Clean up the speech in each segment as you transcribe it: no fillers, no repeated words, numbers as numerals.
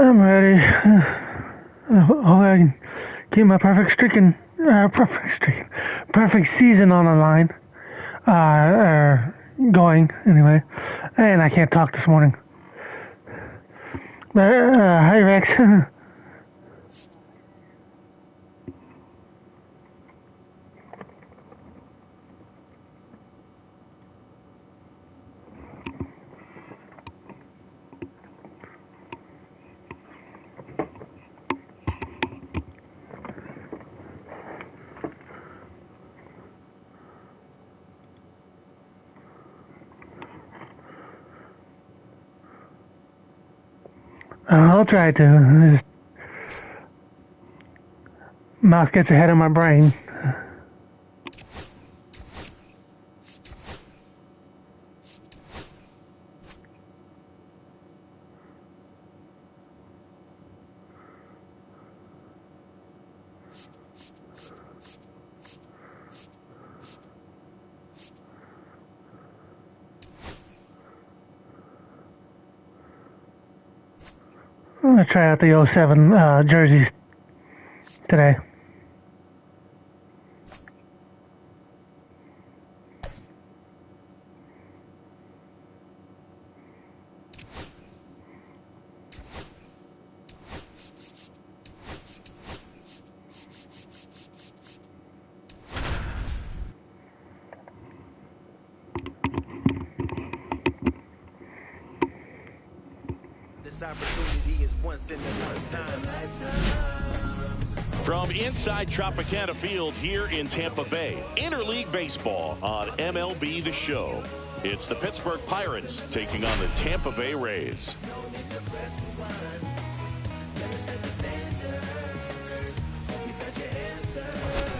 I'm ready. Oh, I can keep my perfect season on the line. Going anyway. And I can't talk this morning. Hi, Rex. I'll try to. Mouth gets ahead of my brain. I'm going to try out the '07 jerseys today. This opportunity is once in a lifetime. From inside Tropicana Field here in Tampa Bay, interleague baseball on MLB The Show. It's the Pittsburgh Pirates taking on the Tampa Bay Rays.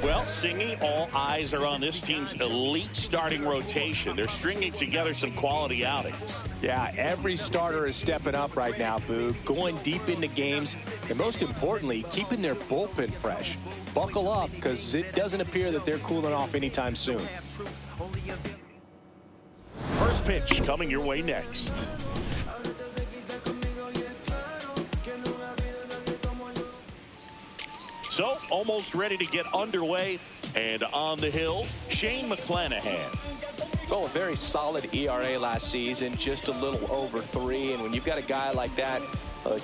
Well, Singy, all eyes are on this team's elite starting rotation. They're stringing together some quality outings. Yeah, every starter is stepping up right now, Boog, going deep into games, and most importantly, keeping their bullpen fresh. Buckle up, because it doesn't appear that they're cooling off anytime soon. First pitch coming your way next. So, almost ready to get underway, and on the hill, Shane McClanahan. Oh, a very solid ERA last season, just a little over 3, and when you've got a guy like that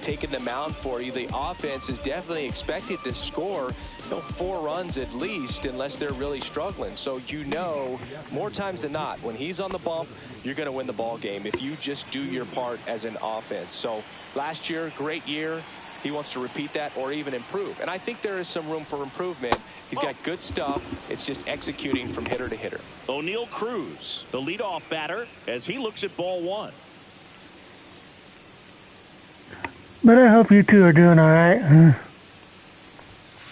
taking the mound for you, the offense is definitely expected to score 4 runs at least, unless they're really struggling. So more times than not, when he's on the bump, you're going to win the ball game if you just do your part as an offense. So last year, great year. He wants to repeat that or even improve. And I think there is some room for improvement. He's got good stuff. It's just executing from hitter to hitter. O'Neal Cruz, the leadoff batter, as he looks at ball 1. But I hope you two are doing all right.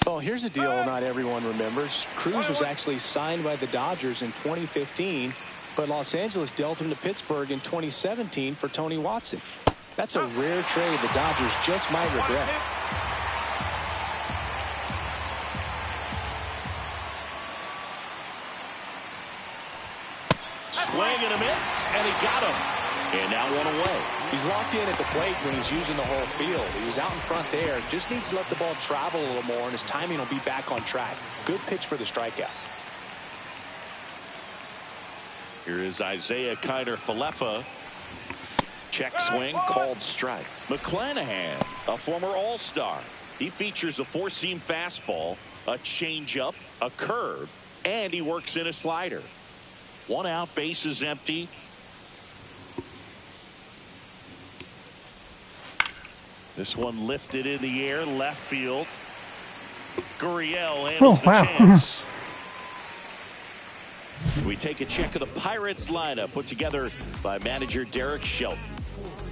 Well, here's a deal not everyone remembers. Cruz was actually signed by the Dodgers in 2015, but Los Angeles dealt him to Pittsburgh in 2017 for Tony Watson. That's a rare trade the Dodgers just might regret. Swing and a miss, and he got him. And now 1 away. He's locked in at the plate when he's using the whole field. He was out in front there. Just needs to let the ball travel a little more, and his timing will be back on track. Good pitch for the strikeout. Here is Isaiah Kiner-Falefa. Check swing, called strike. McClanahan, a former All-Star. He features a 4-seam fastball, a changeup, a curve, and he works in a slider. 1 out, bases empty. This one lifted in the air, left field. Gurriel handles the chance. We take a check of the Pirates lineup put together by manager Derek Shelton.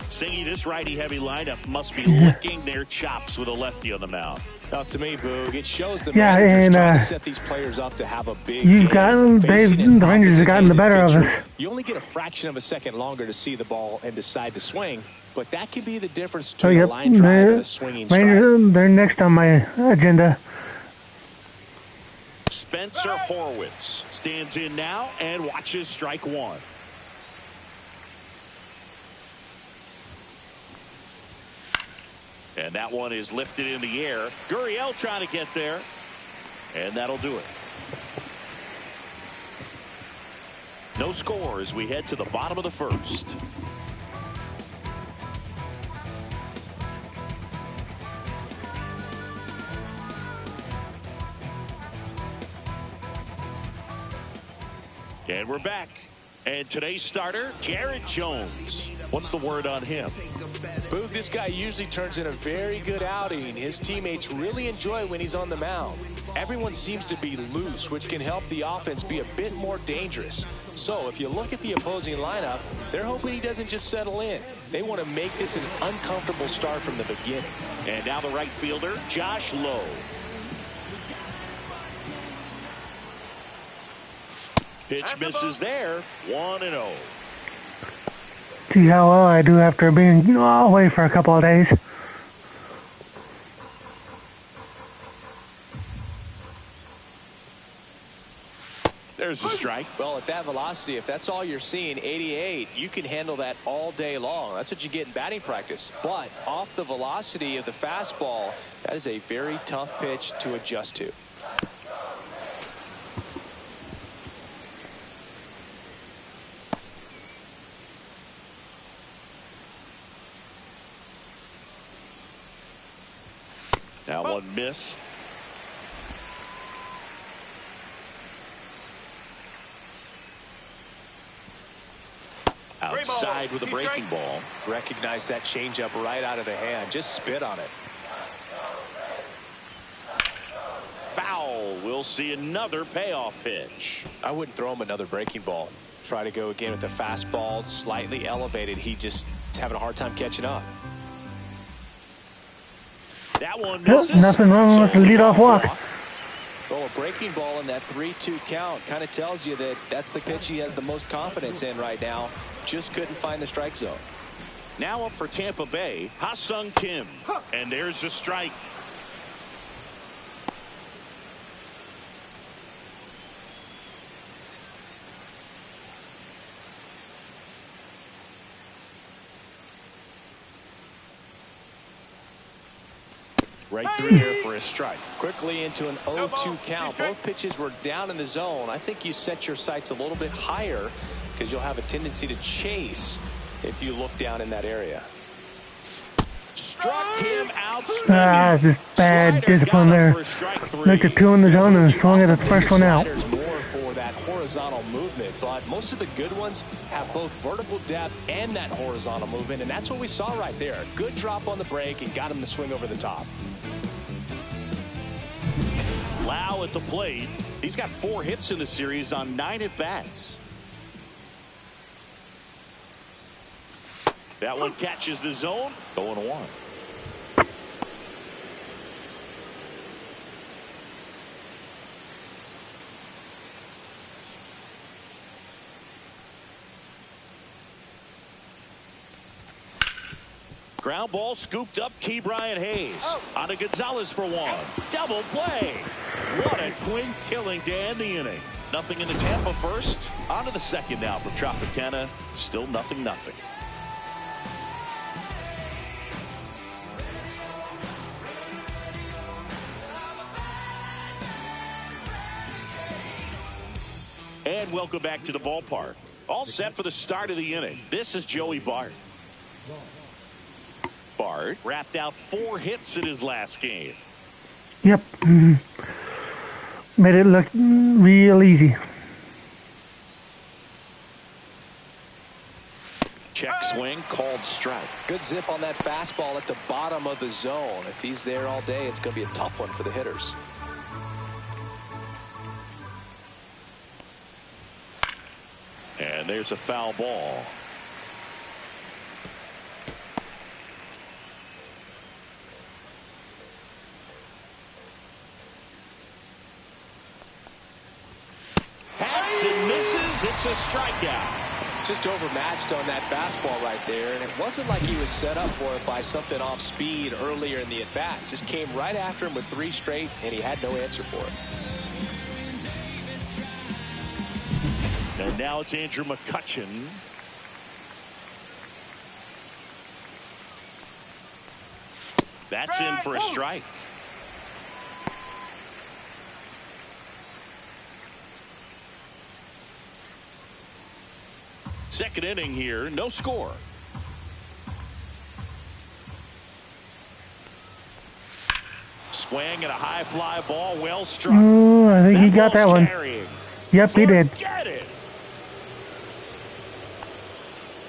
Singy, this righty-heavy lineup must be licking their chops with a lefty on the mound. Now, to me, Boog, it shows the managers trying to set these players up to have a big game. The Rangers have gotten the better of us. You only get a fraction of a second longer to see the ball and decide to swing, but that can be the difference between a line drive and a swinging strike. They're next on my agenda. Spencer Horwitz stands in now and watches strike 1. And that one is lifted in the air. Gurriel trying to get there. And that'll do it. No score as we head to the bottom of the first. And we're back. And today's starter, Jared Jones. What's the word on him? Boog, this guy usually turns in a very good outing. His teammates really enjoy when he's on the mound. Everyone seems to be loose, which can help the offense be a bit more dangerous. So if you look at the opposing lineup, they're hoping he doesn't just settle in. They want to make this an uncomfortable start from the beginning. And now the right fielder, Josh Lowe. Pitch misses there. 1-0. See how well I do after being away for a couple of days. There's a strike. Well, at that velocity, if that's all you're seeing, 88, you can handle that all day long. That's what you get in batting practice. But off the velocity of the fastball, that is a very tough pitch to adjust to. That one missed. Outside with a breaking ball. Recognize that changeup right out of the hand. Just spit on it. Foul. We'll see another payoff pitch. I wouldn't throw him another breaking ball. Try to go again with the fastball, slightly elevated. He just is having a hard time catching up. That one misses. Nothing wrong with the leadoff walk. Well, a breaking ball in that 3-2 count kind of tells you that that's the pitch he has the most confidence in right now. Just couldn't find the strike zone. Now up for Tampa Bay, Ha-Sung Kim. And there's the strike. Right through there for a strike. Quickly into an 0-2 count. Both pitches were down in the zone. I think you set your sights a little bit higher because you'll have a tendency to chase if you look down in that area. Struck him out. Just bad discipline there. Looked at two in the zone and swung at the first one out. More for that horizontal movement, but most of the good ones have both vertical depth and that horizontal movement, and that's what we saw right there. Good drop on the break and got him to swing over the top. Lau at the plate. He's got 4 hits in the series on 9 at-bats. That one catches the zone. 0-1. Ground ball scooped up. Key Brian Hayes on to Gonzalez for 1. Double play. What a twin killing to end the inning. Nothing in the Tampa first. On to the second now for Tropicana. Still 0-0. And welcome back to the ballpark. All set for the start of the inning. This is Joey Bart. Bart wrapped out 4 hits in his last game. Yep. Made it look real easy. Check swing, called strike. Good zip on that fastball at the bottom of the zone. If he's there all day, it's going to be a tough one for the hitters. And there's a foul ball. Hacks and misses. It's a strikeout. Just overmatched on that fastball right there, and it wasn't like he was set up for it by something off speed earlier in the at-bat. Just came right after him with 3 straight, and he had no answer for it. And now it's Andrew McCutchen. That's in for a strike. Second inning here, no score. Swing and a high fly ball, well struck. Ooh, I think he got that one. Yep, he did. Get it.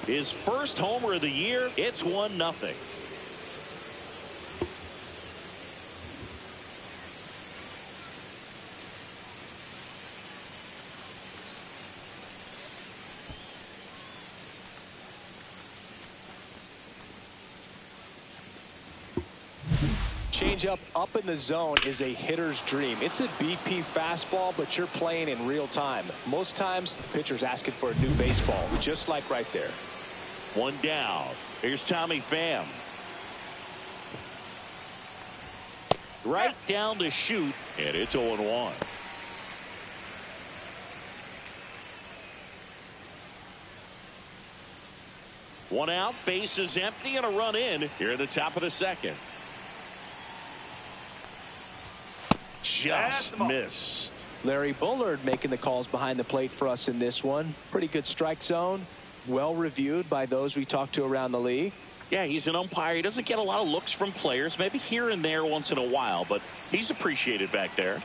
His first homer of the year. It's 1-0. Changeup up in the zone is a hitter's dream. It's a BP fastball, but you're playing in real time. Most times, the pitcher's asking for a new baseball, just like right there. One down. Here's Tommy Pham. Right down to shoot, and it's 0-1. One out, bases empty, and a run in here at the top of the second. Just missed. Larry Bullard making the calls behind the plate for us in this one. Pretty good strike zone. Well reviewed by those we talked to around the league. Yeah, he's an umpire. He doesn't get a lot of looks from players, maybe here and there once in a while, but he's appreciated back there.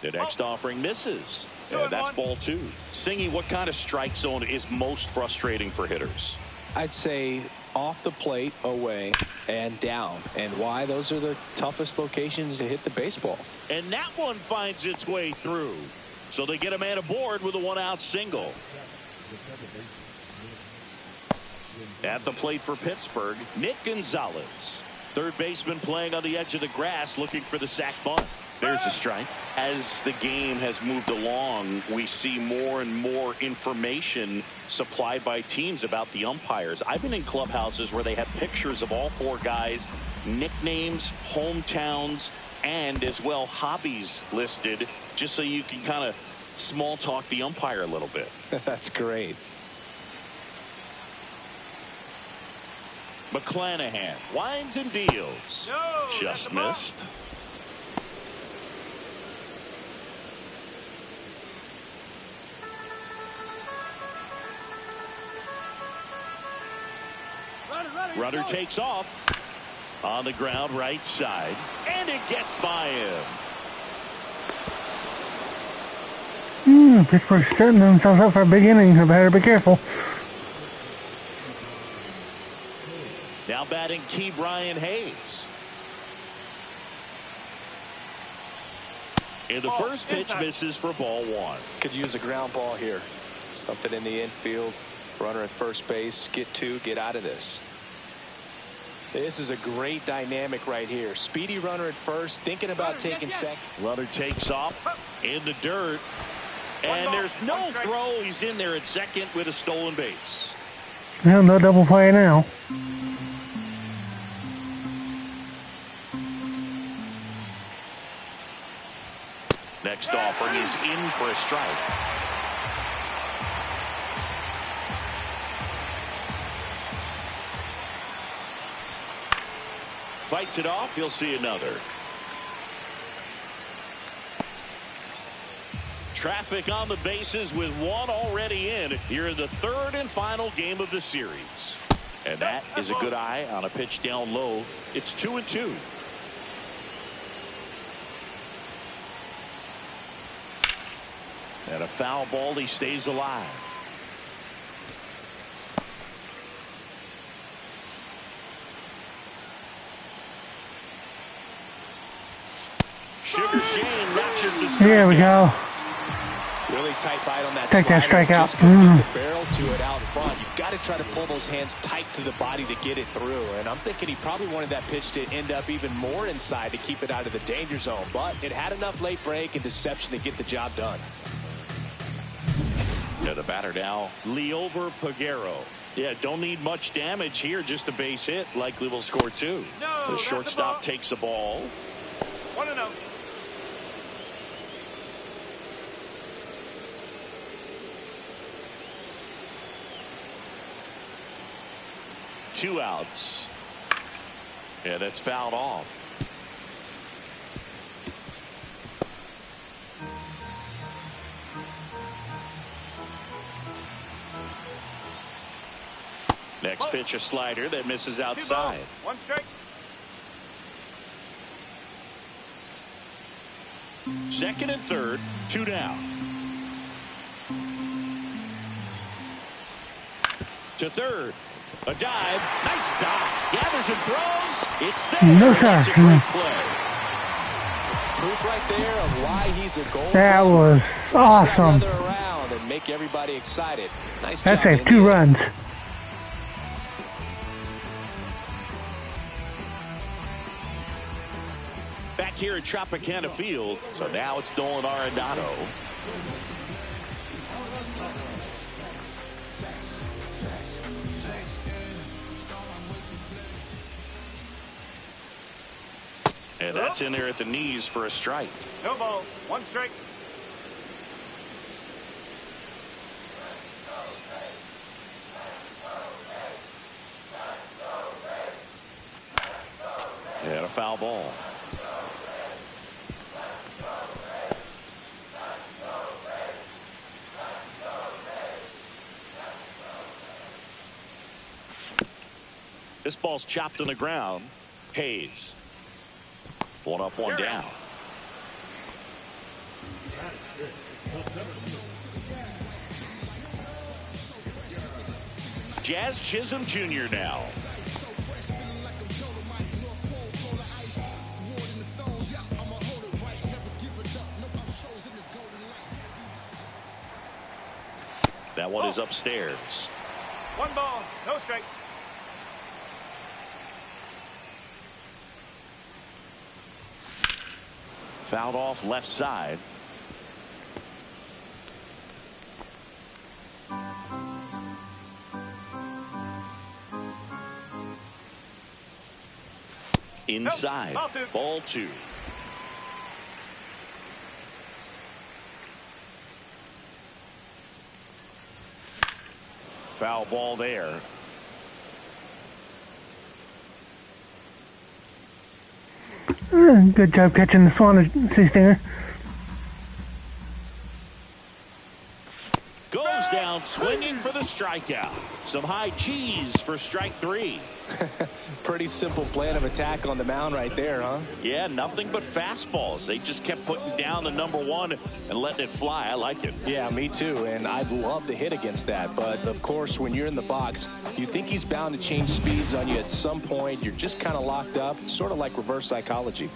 The next offering misses. And that's ball 2. Singy, what kind of strike zone is most frustrating for hitters? I'd say off the plate, away, and down. And why? Those are the toughest locations to hit the baseball. And that one finds its way through. So they get a man aboard with a 1-out single. At the plate for Pittsburgh, Nick Gonzalez. Third baseman playing on the edge of the grass, looking for the sac bunt. There's a strike. As the game has moved along, we see more and more information supplied by teams about the umpires. I've been in clubhouses where they have pictures of all 4 guys, nicknames, hometowns, and as well hobbies listed, just so you can kind of small talk the umpire a little bit. That's great. McClanahan winds and deals. Just missed. Runner takes off on the ground right side, and it gets by him. Pittsburgh setting themselves up for a big inning, so better be careful. Now batting key Brian Hayes. And the first pitch misses for ball 1. Could use a ground ball here. Something in the infield. Runner at first base. Get 2. Get out of this. This is a great dynamic right here. Speedy runner at first, thinking about taking second. Runner takes off in the dirt, and there's no throw. He's in there at second with a stolen base. Well, no double play now. Next offering is in for a strike. Fights it off. You'll see another. Traffic on the bases with 1 already in here in the 3rd and final game of the series. And that is a good eye on a pitch down low. It's 2-2. And a foul ball. He stays alive. Sugar Shane matches the strikeout. Here we go. Really tight bite on that. Take that strikeout. Just the barrel to it out front. You've got to try to pull those hands tight to the body to get it through. And I'm thinking he probably wanted that pitch to end up even more inside to keep it out of the danger zone. But it had enough late break and deception to get the job done. Yeah, the batter now, Liover Peguero. Yeah, don't need much damage here, just a base hit. Likely will score 2. The shortstop takes the ball. 1-0. 2 outs. Yeah, that's fouled off. Next pitch, a slider that misses outside. 1 strike. Second and third, 2 down. To third. A dive. Nice stop. Gathers and throws. It's there. No, sir. That's a great play. Proof right there of why he's a goal. That was awesome. Around and make everybody excited. Nice That job. saved 2 runs. Back here at Tropicana Field. So now it's Nolan Arenado. And that's in there at the knees for a strike. No ball. 1 strike. And a foul ball. This ball's chopped on the ground. Hayes. 1 up, 1 down. Jazz Chisholm Jr. now. That one is upstairs. 1 ball. No strike. Fouled off left side. Inside. Ball 2. Foul ball there. Good job catching the Swan sea stinger. Goes down swinging for the strikeout. Some high cheese for strike 3. Pretty simple plan of attack on the mound right there, huh? Yeah, nothing but fastballs. They just kept putting down the number 1 and letting it fly. I like it. Yeah, me too. And I'd love to hit against that. But, of course, when you're in the box, you think he's bound to change speeds on you at some point. You're just kind of locked up. It's sort of like reverse psychology.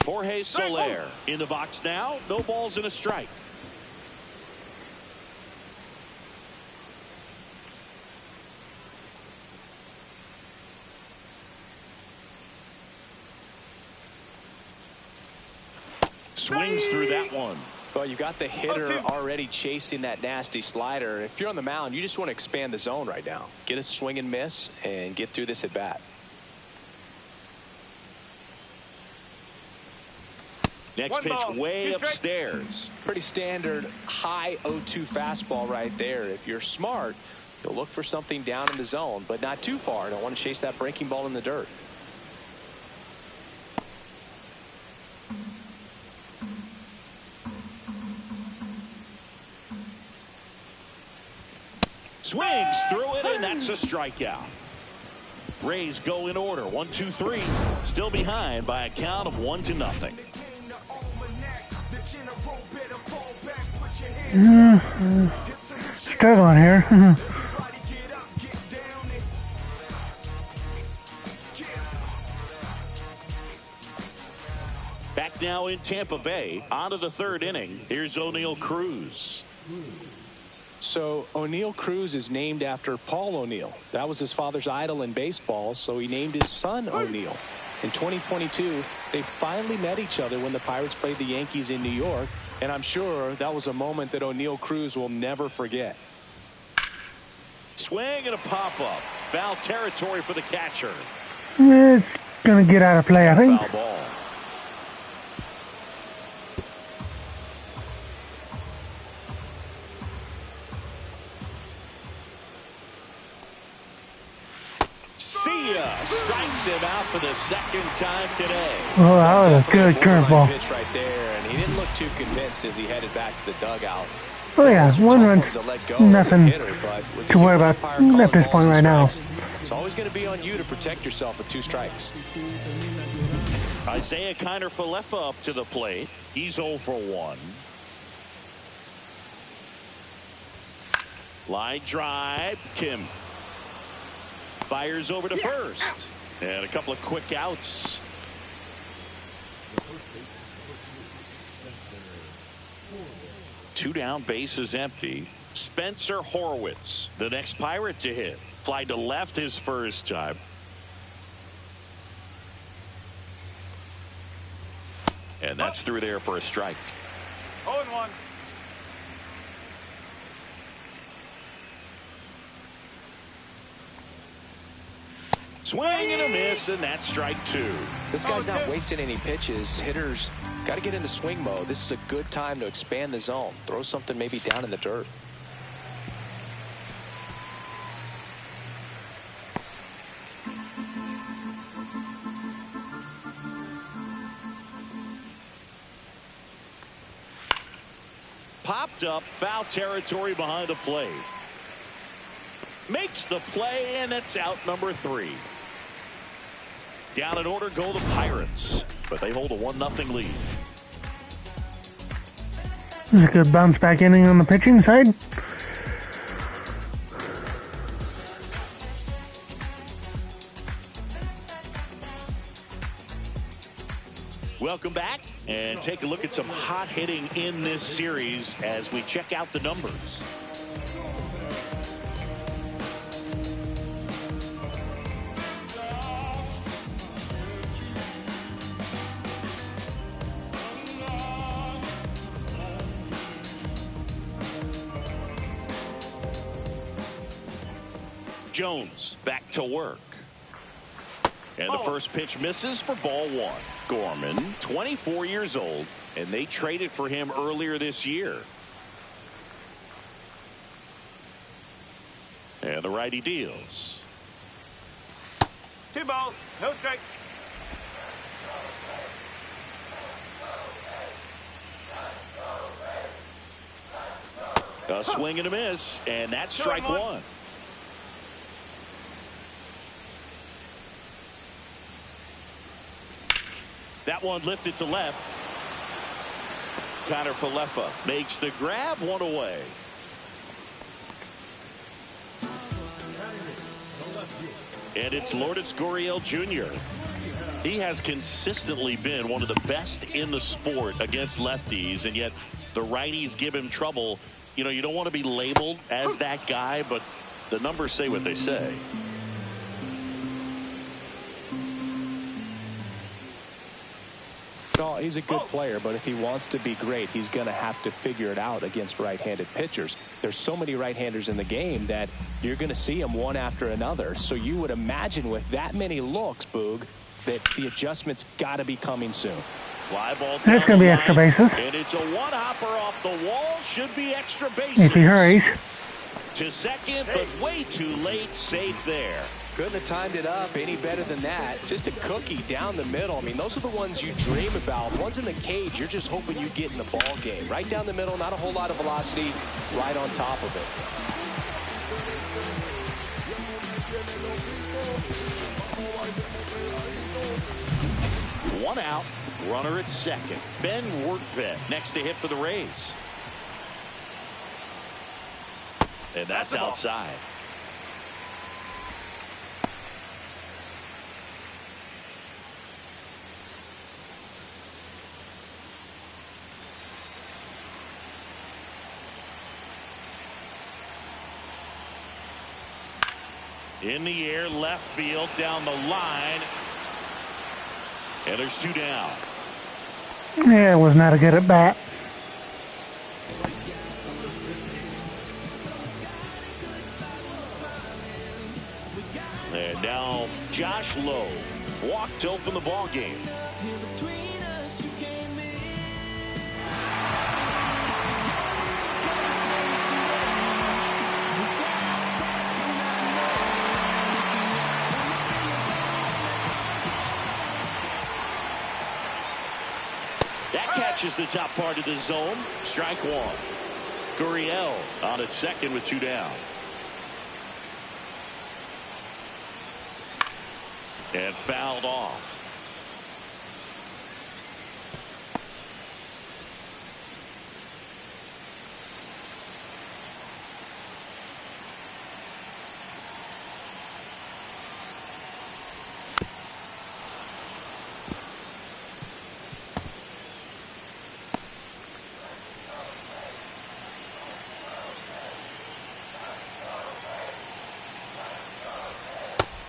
Jorge Soler in the box now. No balls and a strike. Swings through that one. Well, you got the hitter already chasing that nasty slider. If you're on the mound, you just want to expand the zone right now. Get a swing and miss and get through this at bat. Next pitch way upstairs. Pretty standard high 0-2 fastball right there. If you're smart, you'll look for something down in the zone, but not too far. Don't want to chase that breaking ball in the dirt. Swings through it, and that's a strikeout. Rays go in order. 1, 2, 3. Still behind by a count of 1-0. Struggling here. Back now in Tampa Bay. On to the 3rd inning. Here's O'Neill Cruz. So O'Neill Cruz is named after Paul O'Neill. That was his father's idol in baseball, so he named his son O'Neill. In 2022, they finally met each other when the Pirates played the Yankees in New York, and I'm sure that was a moment that O'Neill Cruz will never forget. Swing and a pop-up. Foul territory for the catcher. It's going to get out of play, I think. Foul ball. for the second time today. Oh, that was a good curveball. Pitch right there, and he didn't look too convinced as he headed back to the dugout. Oh yeah, 1 run, nothing to worry about at this point right now. It's always going to be on you to protect yourself with 2 strikes. Isaiah Kiner-Falefa up to the plate. He's 0 for 1. Line drive. Kim fires over to first. And a couple of quick outs. Two down, bases empty. Spencer Horwitz, the next Pirate to hit. Fly to left his first time. And that's through there for a strike. 0-1. Swing and a miss, and that's strike 2. This guy's not wasting any pitches. Hitters got to get into swing mode. This is a good time to expand the zone. Throw something maybe down in the dirt. Popped up, foul territory behind the plate. Makes the play, and it's out number 3. Down in order go the Pirates, but they hold a 1-0 lead. This is a good bounce back inning on the pitching side. Welcome back, and take a look at some hot hitting in this series as we check out the numbers. Jones back to work. And the first pitch misses for ball 1. Gorman, 24 years old, and they traded for him earlier this year. And the righty deals. 2 balls, no strikes. A swing and a miss, and that's strike 1. That one lifted to left. Kiner-Falefa makes the grab, 1 away. And it's Lourdes Gurriel Jr. He has consistently been one of the best in the sport against lefties, and yet the righties give him trouble. You know, you don't want to be labeled as that guy, but the numbers say what they say. No, he's a good player, but if he wants to be great, he's going to have to figure it out against right-handed pitchers. There's so many right-handers in the game that you're going to see them one after another. So you would imagine with that many looks, Boog, that the adjustments got to be coming soon. Fly ball. That's going to be extra bases. And it's a one-hopper off the wall. Should be extra bases. If he hurries. To second, but way too late. Safe there. Couldn't have timed it up any better than that. Just a cookie down the middle. I mean, those are the ones you dream about. Ones in the cage, you're just hoping you get in the ball game. Right down the middle, not a whole lot of velocity, right on top of it. One out, runner at second. Ben Wertvet next to hit for the Rays. And that's outside. In the air, left field, down the line. And there's 2 down. Yeah, it was not a good at bat. And now Josh Lowe walked to open the ball game. That catches the top part of the zone. Strike one. Gurriel on at second with 2 down. And fouled off.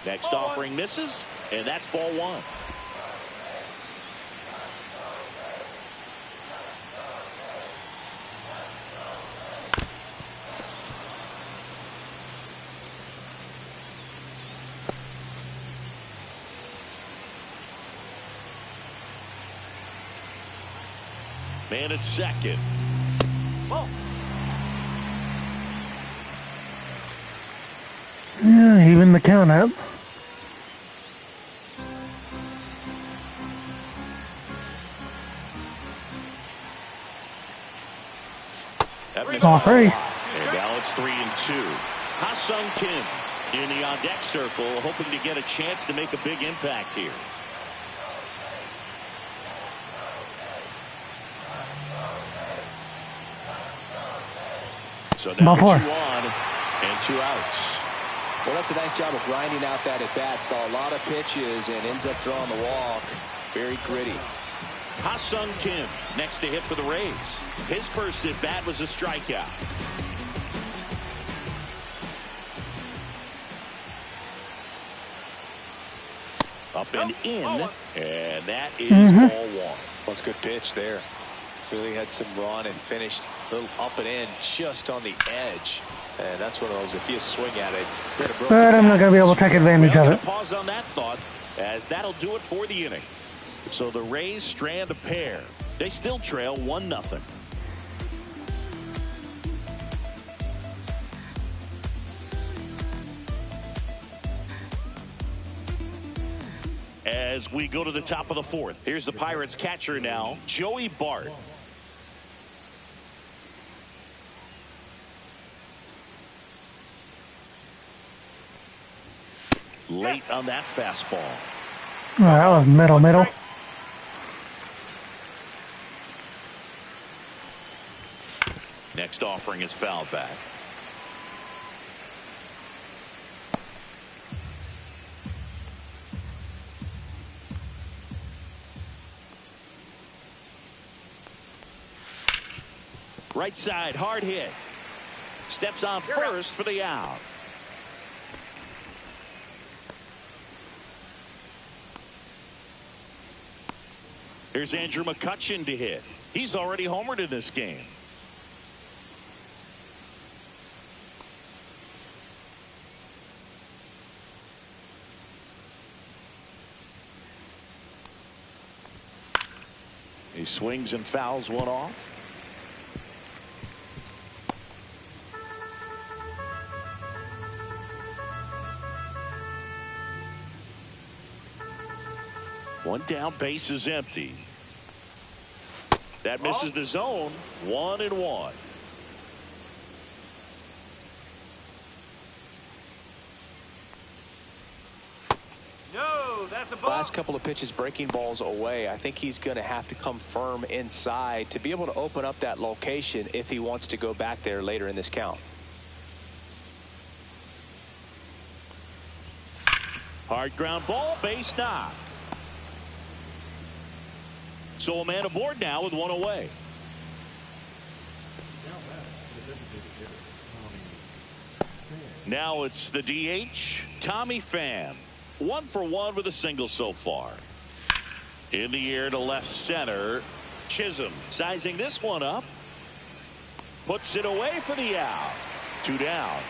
Next offering misses, and that's ball one. Man at second. Ball. Yeah, even the count up. All three. And now it's 3-2. Ha-Sung Kim in the on-deck circle, hoping to get a chance to make a big impact here. So now 2 on and 2 outs. Well, that's a nice job of grinding out that at-bat. Saw a lot of pitches and ends up drawing the walk. Very gritty. Ha-Sung Kim next to hit for the Rays. His first at-bat was a strikeout. Up and in, and that is ball one. That's a good pitch there. Really had some run and finished a little up and in just on the edge. And that's one of those, if you swing at it, But I'm not going to be able to take advantage of it. Pause on that thought, as that'll do it for the inning. So the Rays strand a pair. They still trail 1-0. As we go to the top of the fourth, here's the Pirates catcher now, Joey Bart. Late on that fastball. Oh, that was middle. Next offering is fouled back. Right side, hard hit. Steps on first for the out. Here's Andrew McCutchen to hit. He's already homered in this game. He swings and fouls one off. One down, base is empty. That misses the zone. 1-1. No, that's a ball. Last couple of pitches breaking balls away. I think he's going to have to come firm inside to be able to open up that location if he wants to go back there later in this count. Hard ground ball, base knock. So a man aboard now with one away. Now it's the DH, Tommy Pham. 1 for 1 with a single so far. In the air to left center. Chisholm sizing this one up. Puts it away for the out. 2 down.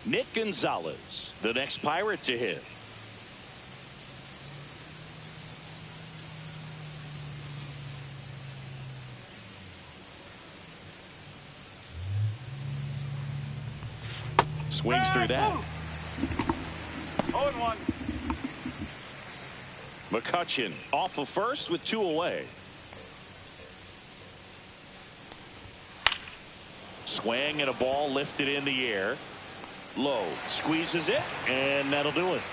Nick Gonzalez, the next Pirate to hit. Swings through that. 0-1. McCutchen off of first with 2 away. Swing and a ball lifted in the air. Low squeezes it, and that'll do it.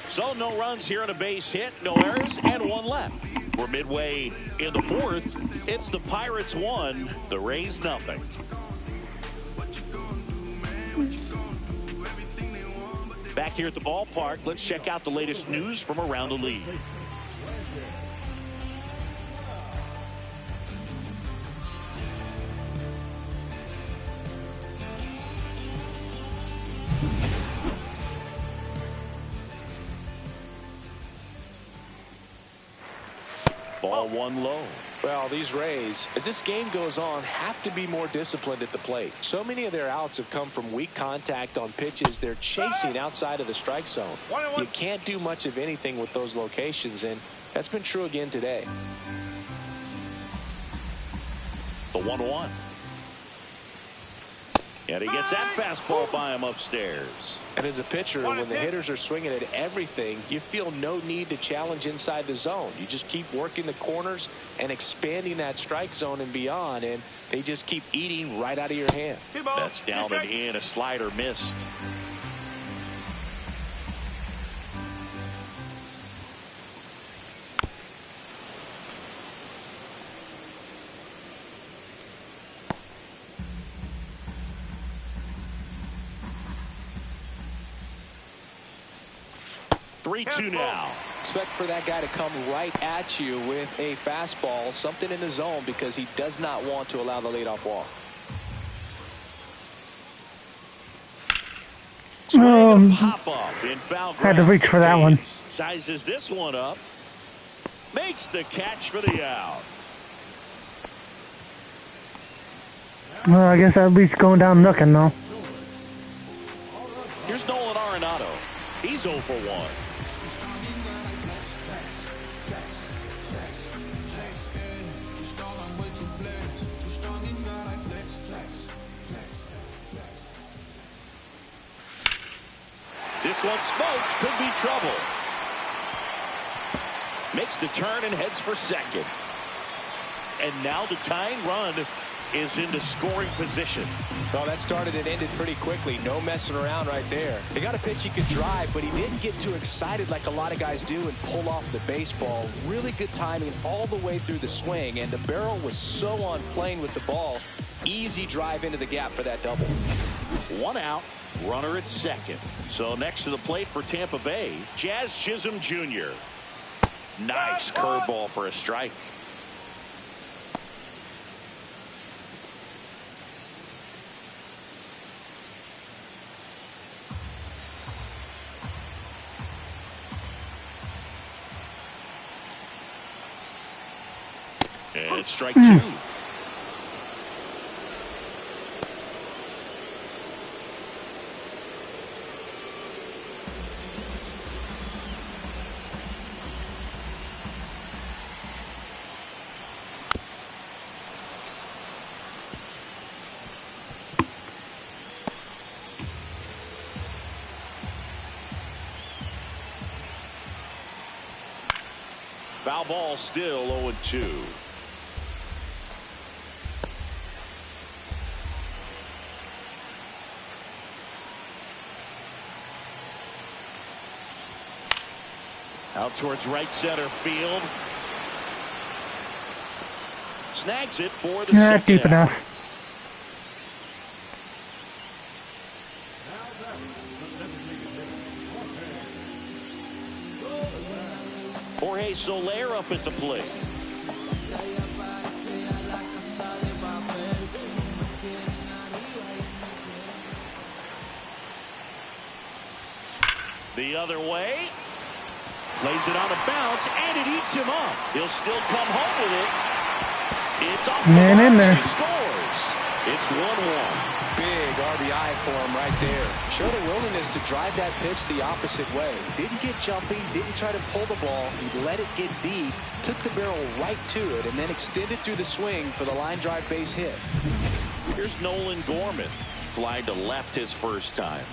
So no runs here on a base hit, no errors, and 1 left. We're midway in the 4th. It's the Pirates 1, the Rays nothing. Back here at the ballpark, let's check out the latest news from around the league. Ball 1 low. Well, these Rays, as this game goes on, have to be more disciplined at the plate. So many of their outs have come from weak contact on pitches they're chasing outside of the strike zone. You can't do much of anything with those locations, and that's been true again today. The 1-1. And he gets that fastball by him upstairs. And as a pitcher, when the hitters are swinging at everything, you feel no need to challenge inside the zone. You just keep working the corners and expanding that strike zone and beyond, and they just keep eating right out of your hand. That's down and in. A slider missed. Three-two now. Expect for that guy to come right at you with a fastball, something in the zone, because he does not want to allow the leadoff walk. Pop up in foul ground. Had to reach for that one. Sizes this one up. Makes the catch for the out. Well, I guess that beats going down looking though. Here's Nolan Arenado. He's 0 for 1. This one smoked, could be trouble. Makes the turn and heads for second. And now the tying run is into scoring position. Well, that started and ended pretty quickly. No messing around right there. They got a pitch he could drive, but he didn't get too excited like a lot of guys do and pull off the baseball. Really good timing all the way through the swing, and the barrel was so on plane with the ball. Easy drive into the gap for that double. 1 out. Runner at second. So next to the plate for Tampa Bay, Jazz Chisholm Jr. Nice curveball for a strike. And it's strike 2. Foul ball, still 0-2. Out towards right center field. Snags it for the Not second deep out. enough. Jorge Soler up at the plate. The other way. Plays it on a bounce, and it eats him up. He'll still come home with it. It's off the Man mark, in there. and he scores. It's 1-1. Big RBI for him right there. Showed a willingness to drive that pitch the opposite way. Didn't get jumpy, didn't try to pull the ball. He let it get deep, took the barrel right to it, and then extended through the swing for the line drive base hit. Here's Nolan Gorman. fly to left his first time.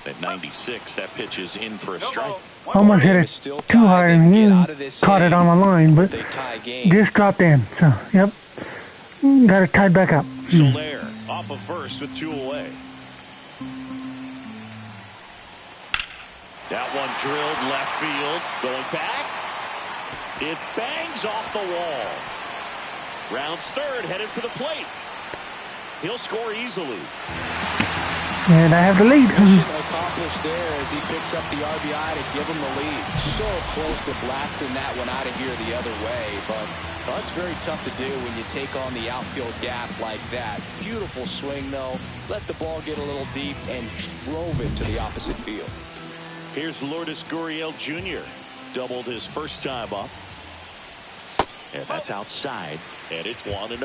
At 96, that pitch is in for a strike. Almost hit it too hard and he caught it on the line, but just dropped in. So, yep, got it tied back up. Soler off of first with 2 away. That one drilled left field. Going back. It bangs off the wall. Rounds third, headed for the plate. He'll score easily. And I have the lead. Mission accomplished there as he picks up the RBI to give him the lead. So close to blasting that one out of here the other way, but that's very tough to do when you take on the outfield gap like that. Beautiful swing, though. Let the ball get a little deep and drove it to the opposite field. Here's Lourdes Gurriel Jr. Doubled his first time up. And that's outside. And it's 1-0.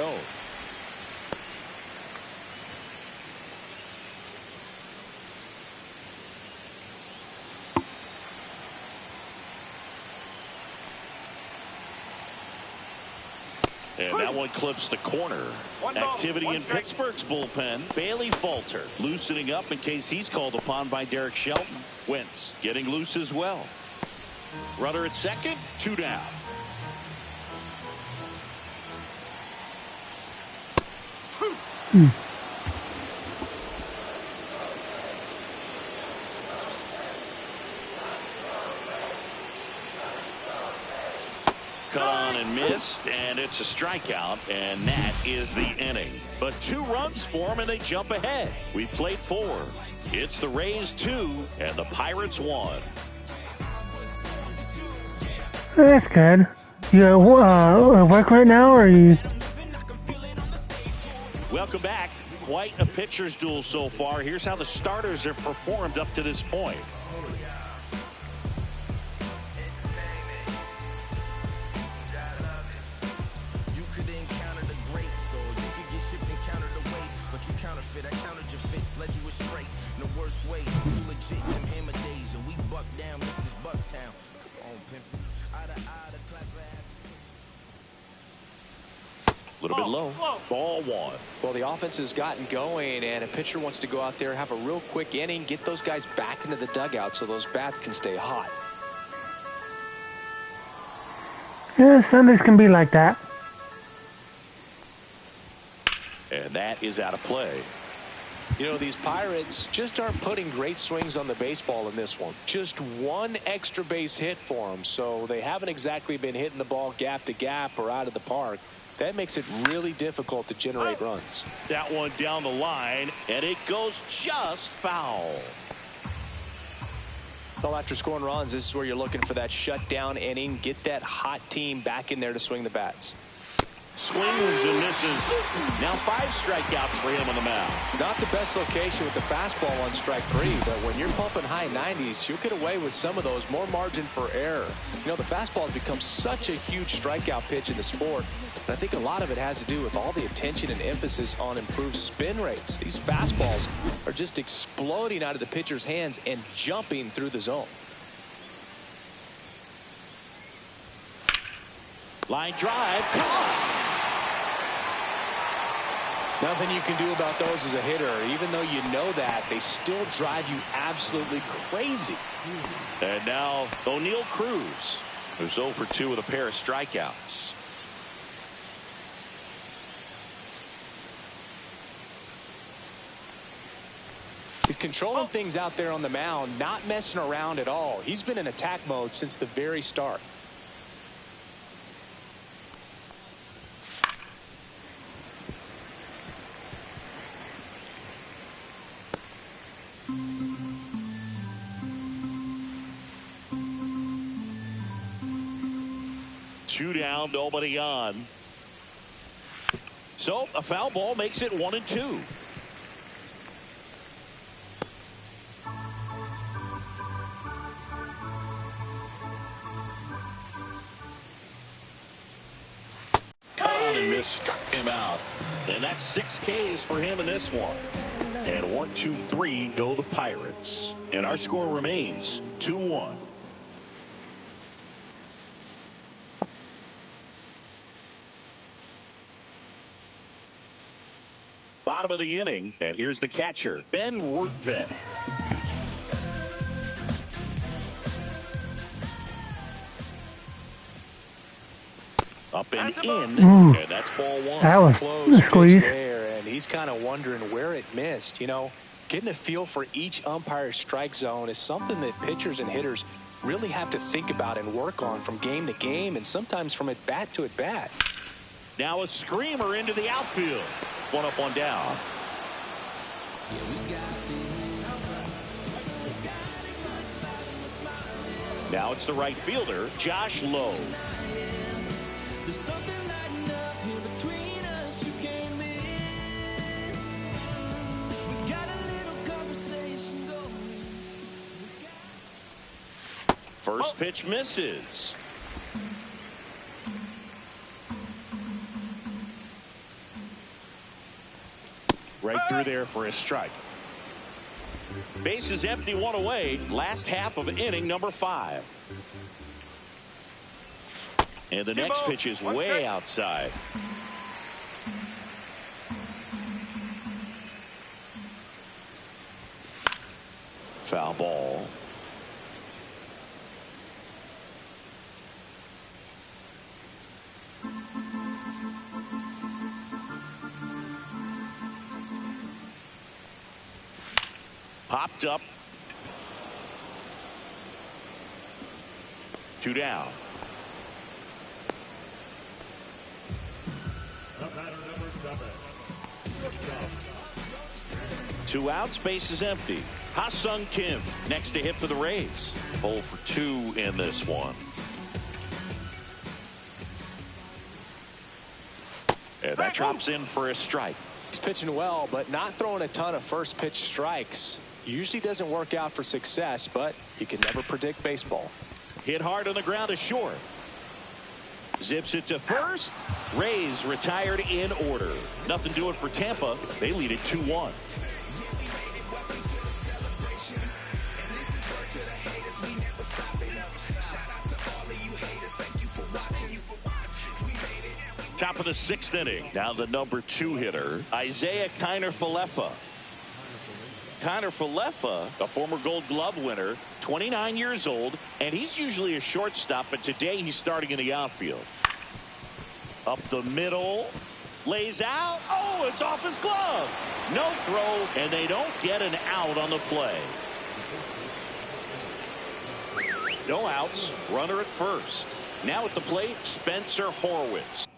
And that one clips the corner. Activity in Pittsburgh's bullpen. Bailey Falter loosening up in case he's called upon by Derek Shelton. Wentz getting loose as well. Runner at second, 2 down. Cut on and missed, and it's a strikeout, and that is the inning. But 2 runs for them, and they jump ahead. We played 4. It's the Rays 2 and the Pirates 1. That's good. You at work right now, or are you? Welcome back. Quite a pitcher's duel so far. Here's how the starters have performed up to this point. You could encounter the greats, or you could get shipped and countered away. But you counterfeit, I countered your fits, led you astray. In the worst way, you legit, them hammer days, and we buck down, this is Bucktown. Come on, pimpin'. A little bit low. Ball 1. Well, the offense has gotten going, and a pitcher wants to go out there, have a real quick inning, get those guys back into the dugout so those bats can stay hot. Yeah, Sundays can be like that. And that is out of play. You know, these Pirates just aren't putting great swings on the baseball in this one. Just 1 extra base hit for them, so they haven't exactly been hitting the ball gap to gap or out of the park. That makes it really difficult to generate runs. That one down the line, and it goes just foul. Well, after scoring runs, this is where you're looking for that shutdown inning. Get that hot team back in there to swing the bats. Swings and misses. Now 5 strikeouts for him on the mound. Not the best location with the fastball on strike 3, but when you're pumping high 90s, you'll get away with some of those. More margin for error. You know, the fastball has become such a huge strikeout pitch in the sport. And I think a lot of it has to do with all the attention and emphasis on improved spin rates. These fastballs are just exploding out of the pitcher's hands and jumping through the zone. Line drive. Nothing you can do about those as a hitter. Even though you know that, they still drive you absolutely crazy. And now O'Neal Cruz, who's 0 for 2 with a pair of strikeouts. He's controlling things out there on the mound, not messing around at all. He's been in attack mode since the very start. Two down, nobody on. So a foul ball makes it 1-2. Struck him out, and that's 6 Ks for him in this one. And 1-2-3 go the Pirates, and our score remains 2-1. Bottom of the inning, and here's the catcher, Ben Wertvet. Up and in, and that's ball one. That was Close squeeze there, and he's kind of wondering where it missed. You know, getting a feel for each umpire's strike zone is something that pitchers and hitters really have to think about and work on from game to game, and sometimes from at bat to at bat. Now a screamer into the outfield. One up, one down. Now it's the right fielder, Josh Lowe. First pitch misses. Right through there for a strike. Base is empty, one away. Last half of inning number 5. And the next pitch is way outside. Foul ball. Popped up. 2 down. Two outs, base is empty. Ha-Sung Kim next to hit for the Rays. 0 for 2 in this one. And that drops in for a strike. He's pitching well, but not throwing a ton of first pitch strikes. Usually doesn't work out for success, but you can never predict baseball. Hit hard on the ground to short. Zips it to first. Rays retired in order. Nothing doing for Tampa. They lead it 2-1. Top of the 6th inning. Now the number 2 hitter, Isaiah Kiner-Falefa. Kiner-Falefa, a former Gold Glove winner, 29 years old, and he's usually a shortstop, but today he's starting in the outfield. Up the middle, lays out. Oh, it's off his glove. No throw, and they don't get an out on the play. No outs, runner at first. Now at the plate, Spencer Horwitz.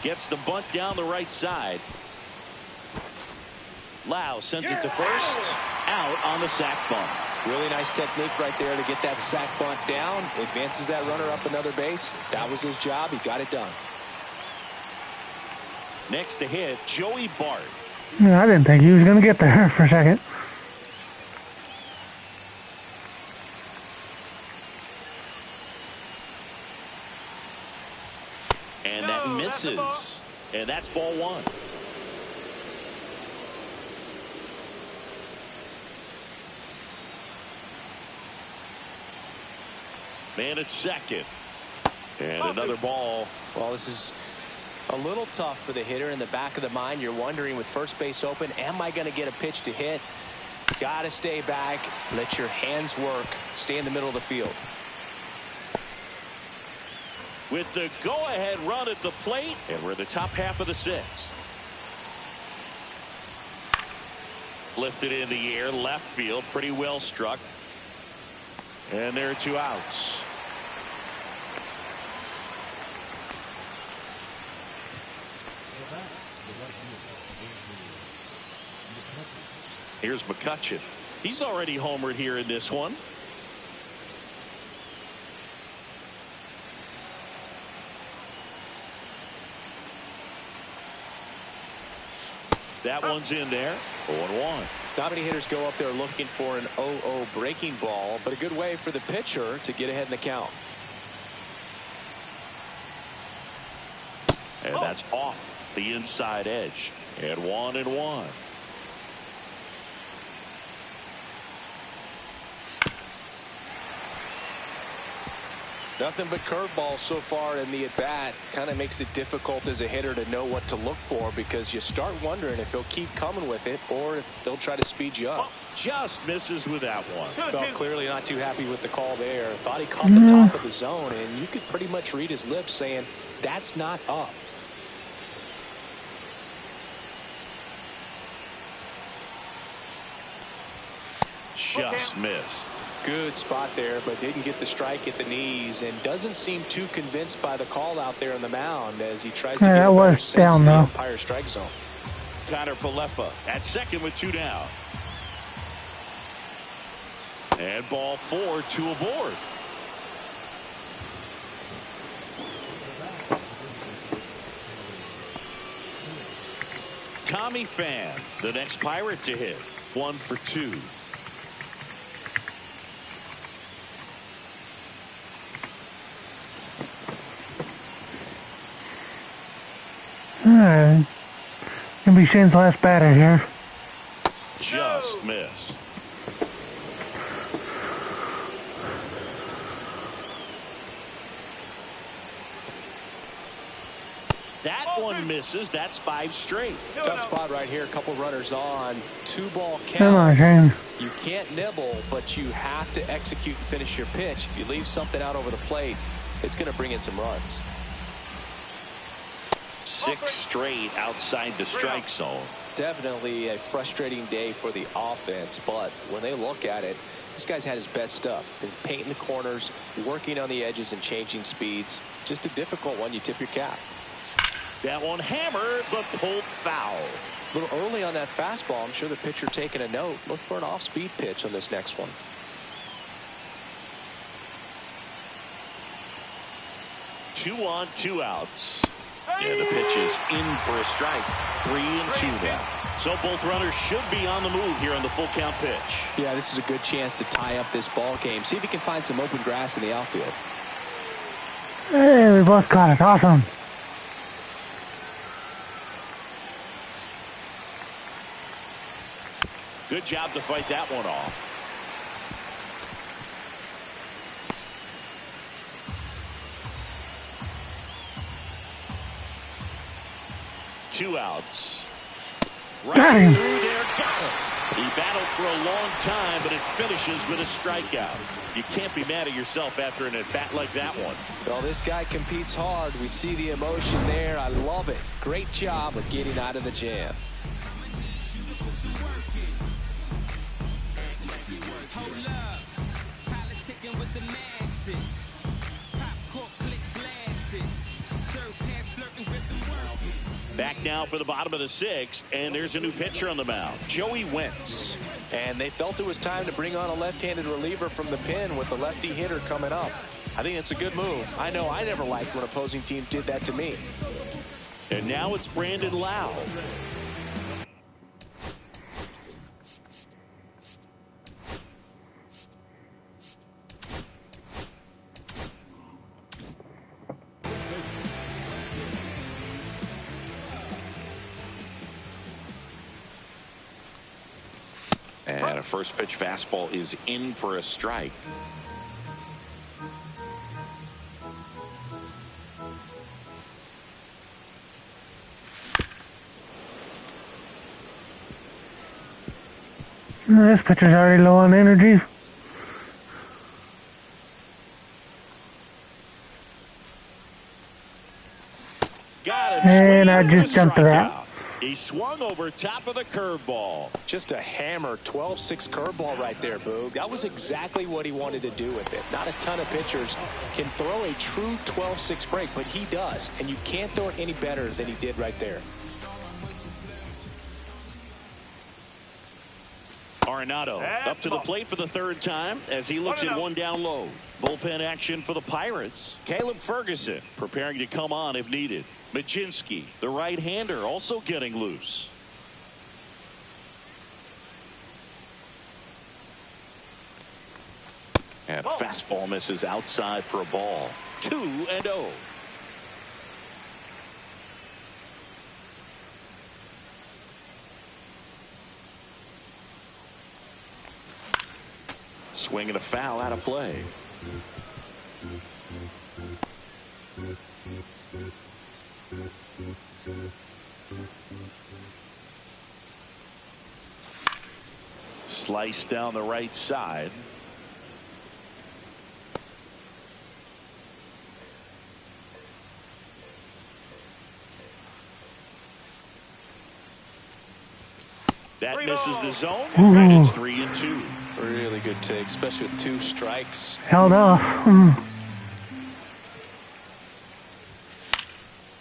Gets the bunt down the right side. Lau sends it to first. Out on the sac bunt. Really nice technique right there to get that sac bunt down. Advances that runner up another base. That was his job. He got it done. Next to hit, Joey Bart. Yeah, I didn't think he was going to get there for a second. And that misses. And that's ball 1. Man at second. And another ball. Well, this is a little tough for the hitter. In the back of the mind, you're wondering with first base open, am I going to get a pitch to hit? Got to stay back. Let your hands work. Stay in the middle of the field. With the go-ahead run at the plate, and we're in the top half of the 6th. Lifted in the air, left field, pretty well struck. And there are 2 outs. Here's McCutchen. He's already homered here in this one. That one's in there. 0-1. Not many hitters go up there looking for an 0-0 breaking ball, but a good way for the pitcher to get ahead in the count. And that's off the inside edge. And 1-1. Nothing but curveballs so far in the at-bat. Kind of makes it difficult as a hitter to know what to look for, because you start wondering if he'll keep coming with it or if they'll try to speed you up. Just misses with that one. Well, clearly not too happy with the call there. Thought he caught the top of the zone, and you could pretty much read his lips saying, that's not up. Just missed. Good spot there, but didn't get the strike at the knees, and doesn't seem too convinced by the call out there on the mound as he tries to get a better sense of the umpire strike zone. Kiner Falefa at second with 2 down. And ball 4, 2 aboard. Tommy Pham, the next Pirate to hit. 1 for 2. Alright. Gonna be Shane's last batter here. Just missed. That one misses. That's 5 straight. Tough spot right here. A couple runners on. 2-ball count. Come on, Shane. You can't nibble, but you have to execute and finish your pitch. If you leave something out over the plate, it's going to bring in some runs. 6 straight outside the strike zone. Definitely a frustrating day for the offense, but when they look at it, this guy's had his best stuff. Been painting the corners, working on the edges and changing speeds. Just a difficult one. You tip your cap. That one hammered, but pulled foul. A little early on that fastball. I'm sure the pitcher taking a note. Look for an off-speed pitch on this next one. Two on, 2 outs. And the pitch is in for a strike. 3-2 now. So both runners should be on the move here on the full count pitch. Yeah, this is a good chance to tie up this ball game. See if he can find some open grass in the outfield. Hey, we both got it. Awesome. Good job to fight that one off. Two outs. Right through there. Got it. He battled for a long time, but it finishes with a strikeout. You can't be mad at yourself after an at-bat like that one. Well, this guy competes hard. We see the emotion there. I love it. Great job of getting out of the jam. Back now for the bottom of the 6th, and there's a new pitcher on the mound, Joey Wentz. And they felt it was time to bring on a left-handed reliever from the pen with the lefty hitter coming up. I think it's a good move. I know I never liked when opposing teams did that to me. And now it's Brandon Lau. And a first pitch fastball is in for a strike. This pitcher's already low on energy. Got it. And I just jumped to that. He swung over top of the curveball. Just a hammer 12-6 curveball right there, Boog. That was exactly what he wanted to do with it. Not a ton of pitchers can throw a true 12-6 break, but he does. And you can't throw it any better than he did right there. Arenado up to the plate for the 3rd time as he looks at one down low. Bullpen action for the Pirates. Caleb Ferguson preparing to come on if needed. Majinski, the right-hander, also getting loose. And fastball misses outside for a ball. 2-0. Swing and a foul out of play. Slice down the right side. That misses the zone, and it's 3-2. Really good take, especially with 2 strikes. Held off.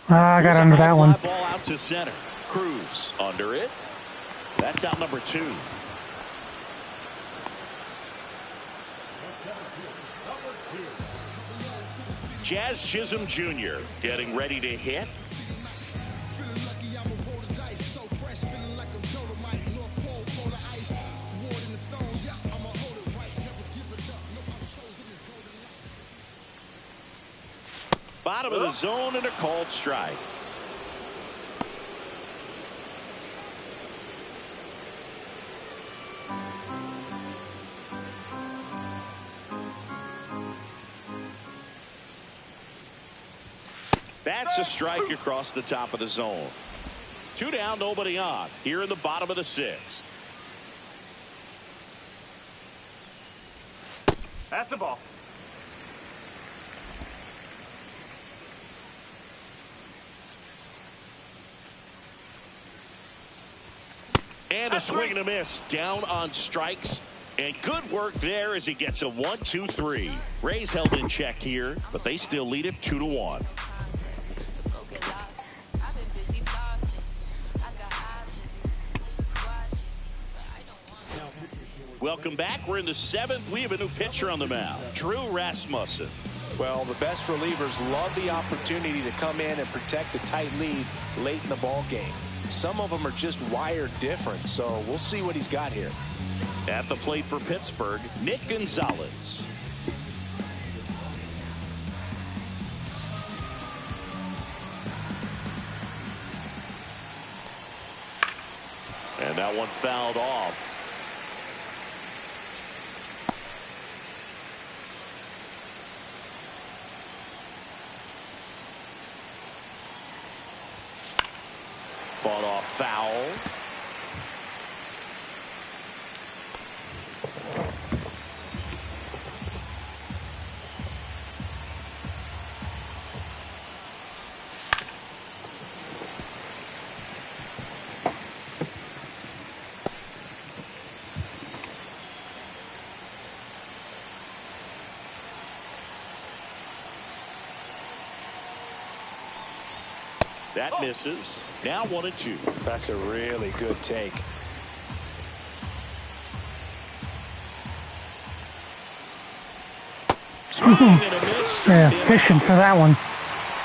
I got under that one. Ball out to center. Cruz under it. That's out number 2. Jazz Chisholm Jr. getting ready to hit. Bottom of the zone and a called strike. That's a strike across the top of the zone. 2 down, nobody on. Here in the bottom of the 6th. That's a ball. And a swing and a miss. Down on strikes. And good work there as he gets a 1-2-3. Rays held in check here, but they still lead it 2-1. Welcome back. We're in the 7th. We have a new pitcher on the mound, Drew Rasmussen. Well, the best relievers love the opportunity to come in and protect a tight lead late in the ball game. Some of them are just wired different, so we'll see what he's got here. At the plate for Pittsburgh, Nick Gonzalez. And that one fouled off. Fought off foul. That misses. Now 1-2. That's a really good take. Swing and a miss. Yeah, fishing for that one.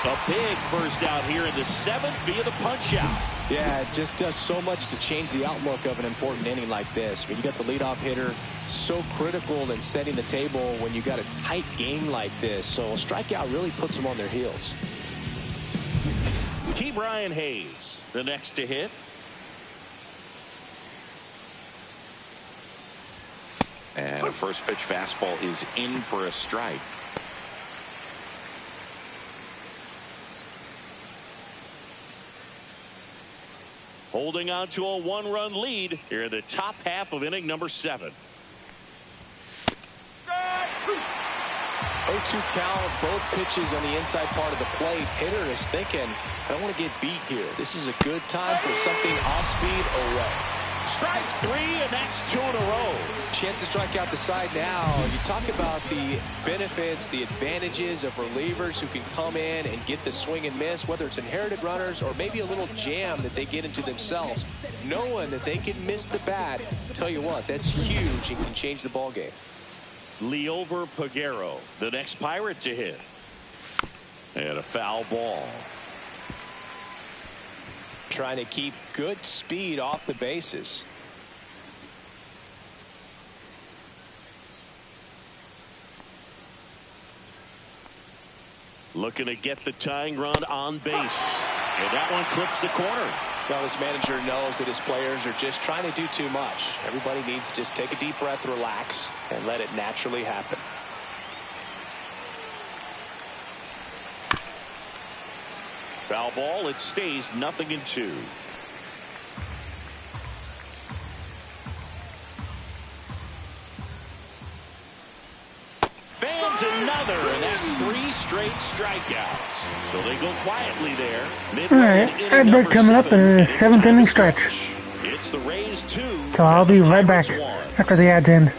A big first out here in the 7th via the punch out. Yeah, it just does so much to change the outlook of an important inning like this. I mean, you got the leadoff hitter, so critical in setting the table when you got a tight game like this. So a strikeout really puts them on their heels. Key Brian Hayes, the next to hit. And a first pitch fastball is in for a strike. Holding on to a 1-run lead here in the top half of inning number 7. 0-2 count, both pitches on the inside part of the plate. Hitter is thinking, I don't want to get beat here. This is a good time for something off speed away. Strike 3, and that's 2 in a row. Chance to strike out the side now. You talk about the benefits, the advantages of relievers who can come in and get the swing and miss, whether it's inherited runners or maybe a little jam that they get into themselves. Knowing that they can miss the bat, tell you what, that's huge and can change the ball game. Leover Peguero, the next Pirate to hit. And a foul ball. Trying to keep good speed off the bases. Looking to get the tying run on base. And that one clips the corner. Well, this manager knows that his players are just trying to do too much. Everybody needs to just take a deep breath, relax, and let it naturally happen. Foul ball. It stays 0-2. Fans another, and that's 3 straight strikeouts. So they go quietly there. All right, at bat coming up in the 7th inning stretch. It's the Rays 2. So I'll be right back after the ads end.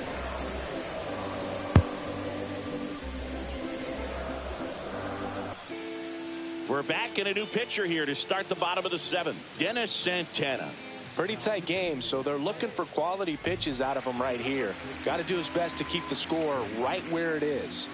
We're back in a new pitcher here to start the bottom of the 7th. Dennis Santana. Pretty tight game, so they're looking for quality pitches out of him right here. Got to do his best to keep the score right where it is.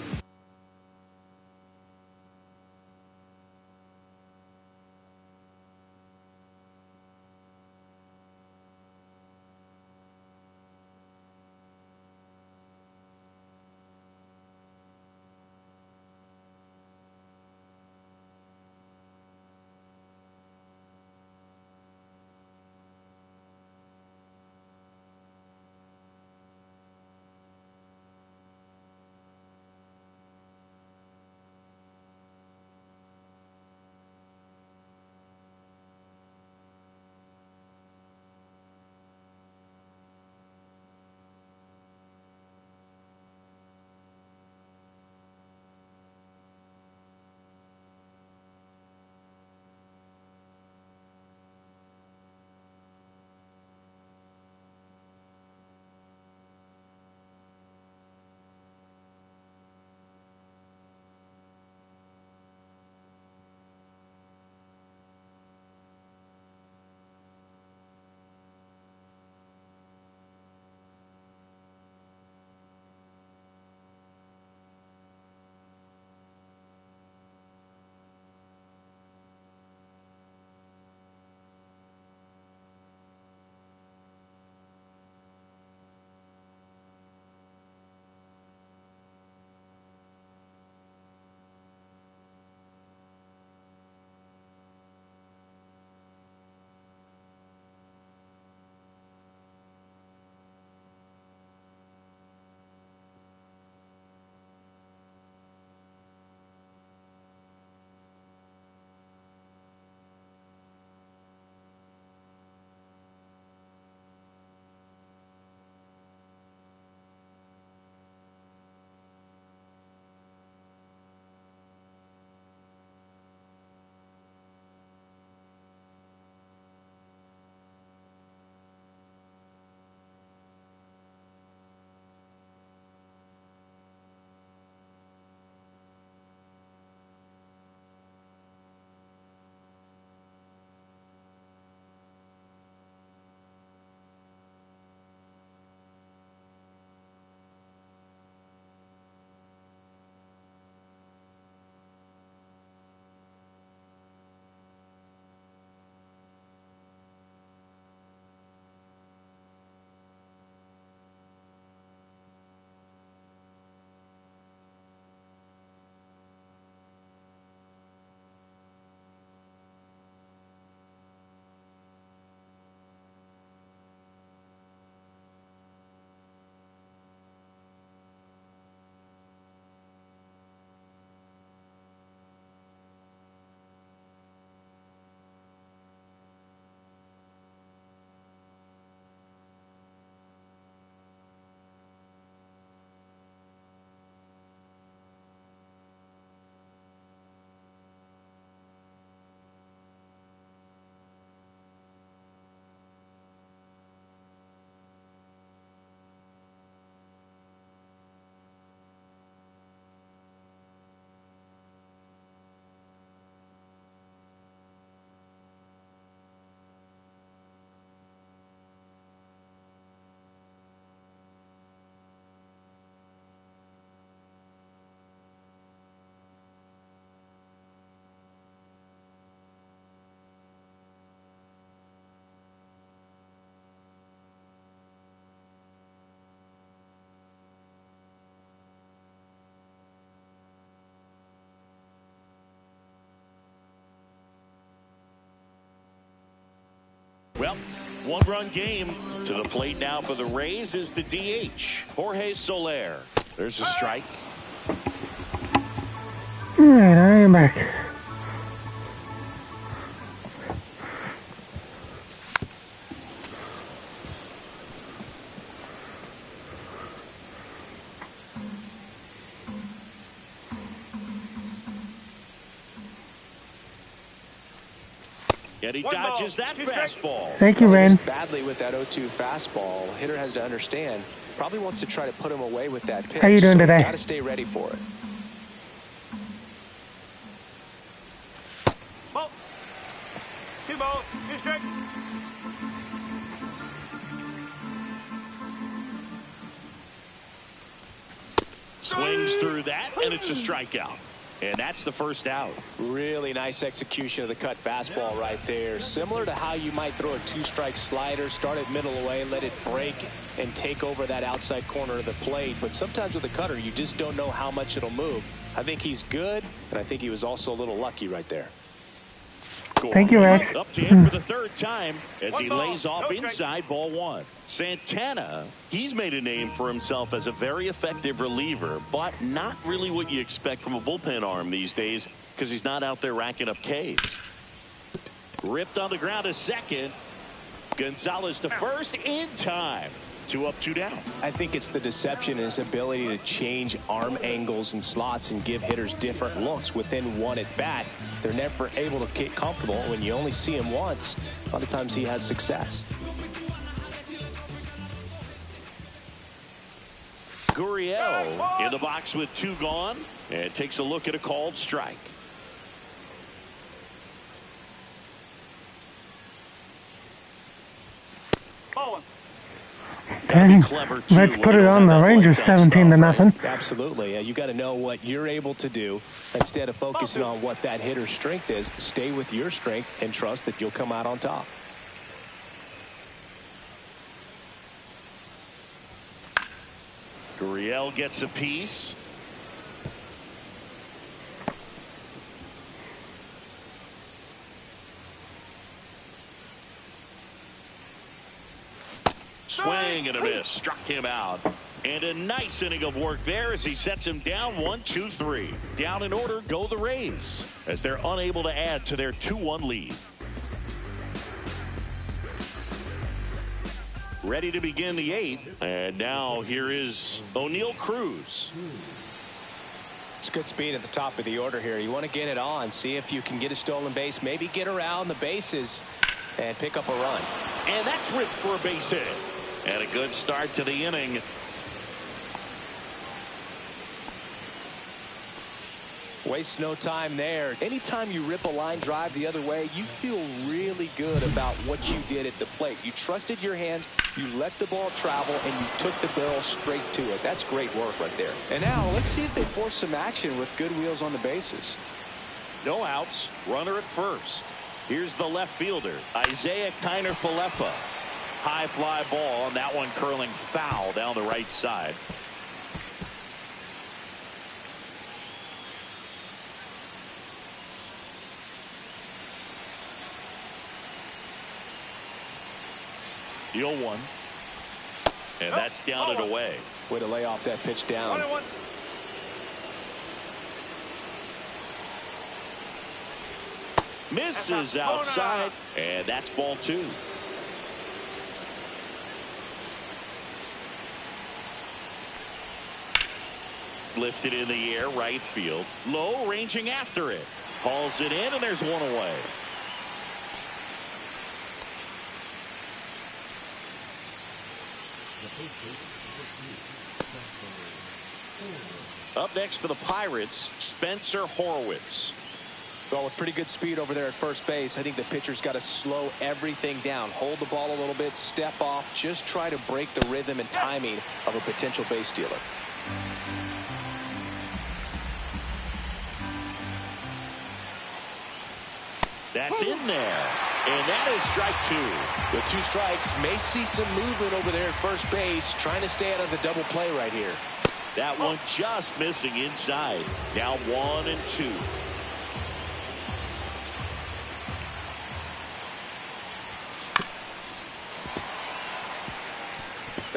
Well, one-run game. To the plate now for the Rays is the DH, Jorge Soler. There's a strike. All right, I am back. And he dodges that fastball. Thank you, Ren. Badly with that 0-2 fastball. Hitter has to understand. Probably wants to try to put him away with that pitch. How you doing today? Got to stay ready for it. Ball. 2 balls, 2 strikes. Swings through that, and it's a strikeout. And that's the first out. Really nice execution of the cut fastball right there. Similar to how you might throw a 2-strike slider, start it middle away, let it break and take over that outside corner of the plate. But sometimes with a cutter, you just don't know how much it'll move. I think he's good, and I think he was also a little lucky right there. Thank you, Red. Up to him for the third time as he lays off inside, ball 1. Santana, he's made a name for himself as a very effective reliever, but not really what you expect from a bullpen arm these days because he's not out there racking up Ks. Ripped on the ground to second. Gonzalez to first in time. 2 up, 2 down. I think it's the deception in his ability to change arm angles and slots and give hitters different looks within one at bat. They're never able to get comfortable. When you only see him once, a lot of times he has success. Gurriel in the box with 2 gone and takes a look at a called strike. Ball 1. Dang. Let's put it on the Rangers 17-0. Absolutely. You got to know what you're able to do instead of focusing on what that hitter's strength is. Stay with your strength and trust that you'll come out on top. Gurriel gets a piece. Swing and a miss. Struck him out. And a nice inning of work there as he sets him down 1-2-3. Down in order go the Rays as they're unable to add to their 2-1 lead. Ready to begin the 8th. And now here is O'Neal Cruz. It's good speed at the top of the order here. You want to get it on. See if you can get a stolen base. Maybe get around the bases and pick up a run. And that's ripped for a base hit. And a good start to the inning. Waste no time there. Anytime you rip a line drive the other way, you feel really good about what you did at the plate. You trusted your hands, you let the ball travel, and you took the barrel straight to it. That's great work right there. And now let's see if they force some action with good wheels on the bases. No outs. Runner at first. Here's the left fielder, Isaiah Kiner-Falefa. High fly ball, and that one curling foul down the right side. The 0-1. And that's down and away. Way to lay off that pitch down. 1-1. Misses outside, and that's ball 2. Lifted in the air, right field. Low, ranging after it. Hauls it in, and there's one away. Up next for the Pirates, Spencer Horwitz. Well, with pretty good speed over there at first base, I think the pitcher's got to slow everything down. Hold the ball a little bit, step off, just try to break the rhythm and timing of a potential base stealer. That's in there. And that is strike 2. With 2 strikes, may see some movement over there at first base, trying to stay out of the double play right here. That one just missing inside. Now 1-2.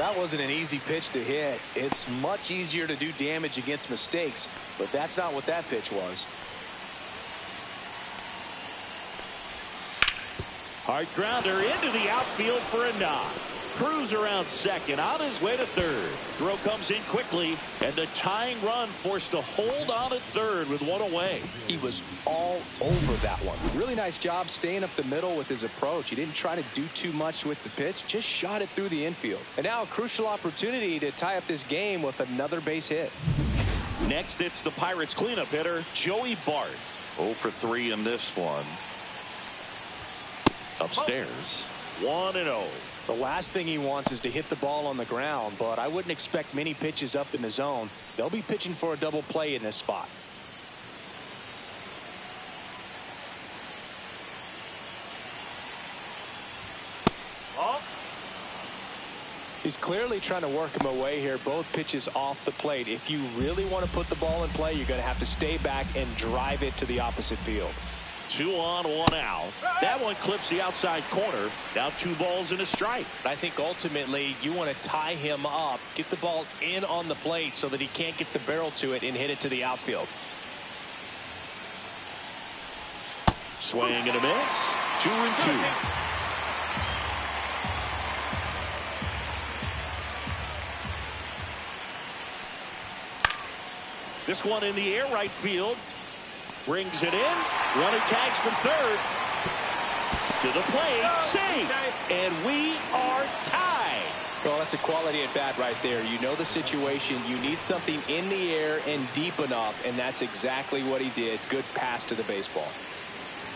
That wasn't an easy pitch to hit. It's much easier to do damage against mistakes, but that's not what that pitch was. Hard grounder into the outfield for a knock. Cruz around second, on his way to third. Throw comes in quickly, and the tying run forced to hold on at third with one away. He was all over that one. Really nice job staying up the middle with his approach. He didn't try to do too much with the pitch, just shot it through the infield. And now a crucial opportunity to tie up this game with another base hit. Next, it's the Pirates cleanup hitter, Joey Bart. 0 for 3 in this one. Upstairs, 1-0. The last thing he wants is to hit the ball on the ground, but I wouldn't expect many pitches up in the zone. They'll be pitching for a double play in this spot. He's clearly trying to work him away here. Both pitches off the plate. If you really want to put the ball in play, you're going to have to stay back and drive it to the opposite field. 2 on, 1 out. That one clips the outside corner. Now 2 balls and a strike. I think ultimately you want to tie him up, get the ball in on the plate so that he can't get the barrel to it and hit it to the outfield. Swing and a miss. 2-2. This one in the air, right field. Brings it in. Runner tags from third. To the plate. Safe. And we are tied. Well, that's a quality at bat right there. You know the situation. You need something in the air and deep enough, and that's exactly what he did. Good pass to the baseball.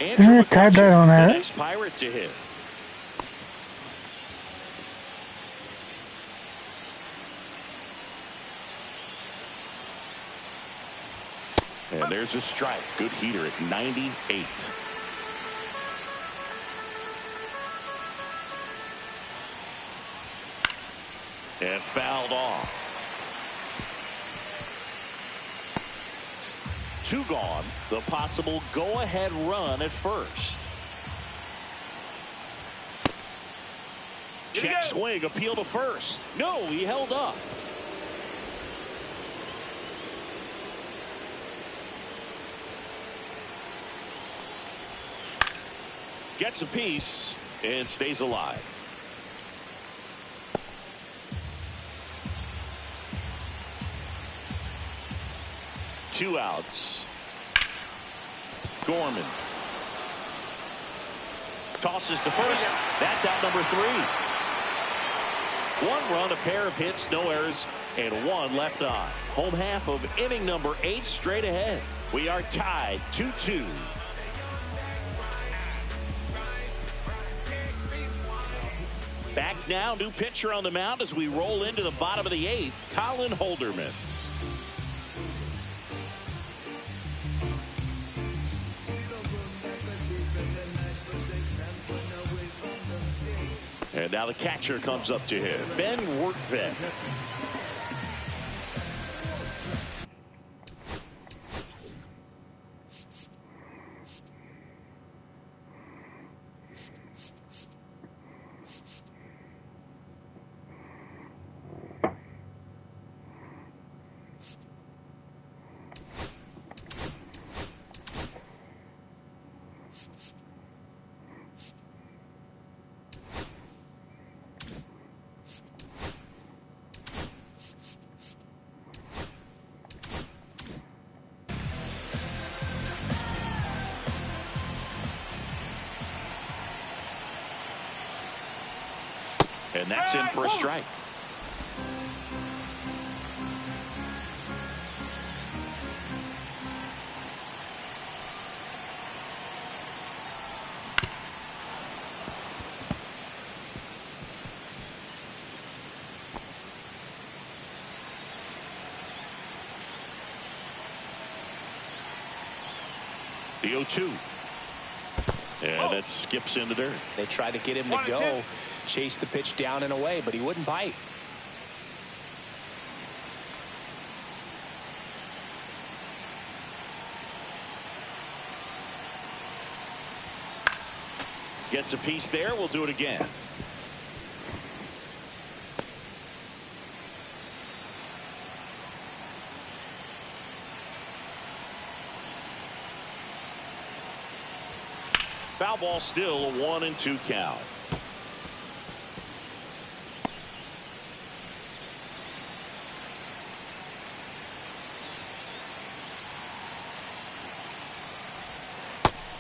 Andrew tied that on the that. next Pirate to hit. And there's a strike. Good heater at 98. And fouled off. 2 gone. The possible go-ahead run at first. Check swing. Appeal to first. No, he held up. Gets a piece and stays alive. Two outs. Gorman tosses to first. That's out number 3. 1 run, a pair of hits, no errors, and 1 left on. Home half of inning number 8 straight ahead. We are tied 2-2. Back now, new pitcher on the mound as we roll into the bottom of the 8th, Colin Holderman. And now the catcher comes up to him, Ben Workved. And that's in for a strike. The 0-2. And that skips into dirt. They tried to get him to go, chase the pitch down and away, but he wouldn't bite. Gets a piece there. We'll do it again. Foul ball, still a 1-2 count.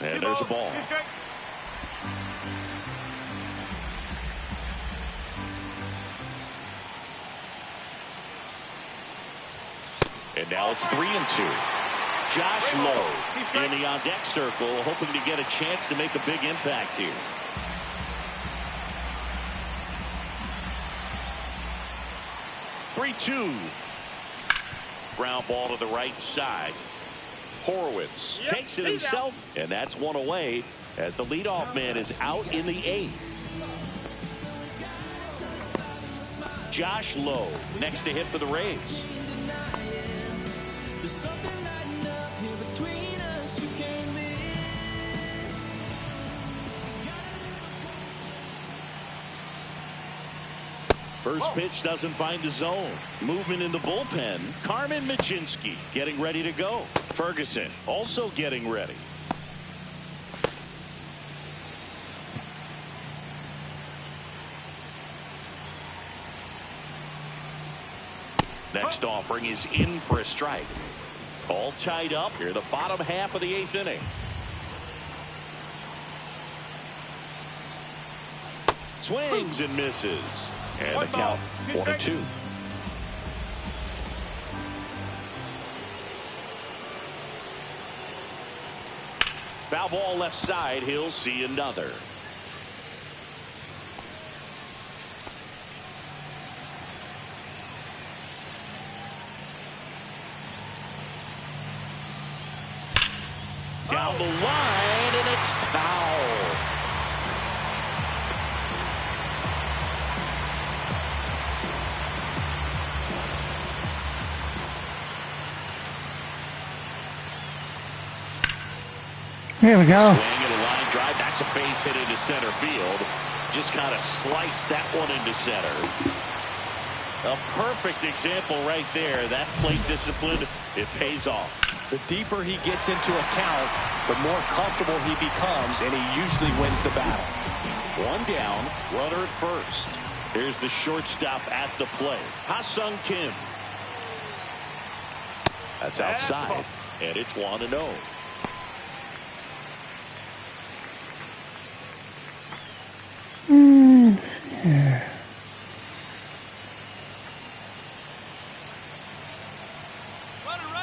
And there's a ball. And now it's 3-2. Josh Lowe in the on-deck circle, hoping to get a chance to make a big impact here. Three-two. Ground ball to the right side. Horowitz takes it himself, and that's one away as the leadoff man is out in the 8th. Josh Lowe next to hit for the Rays. First pitch doesn't find the zone. Movement in the bullpen. Carmen Michinski getting ready to go. Ferguson also getting ready. Next offering is in for a strike. All tied up here, the bottom half of the 8th inning. Swings and misses. And the count 1-2. Foul ball left side. He'll see another. Down the line, and it's foul. Here we go. Swing and a line drive. That's a base hit into center field. Just kind of sliced that one into center. A perfect example right there. That plate discipline, it pays off. The deeper he gets into a count, the more comfortable he becomes, and he usually wins the battle. One down, runner at first. Here's the shortstop at the plate. Ha-Sung Kim. That's outside, and it's 1-0. Yeah.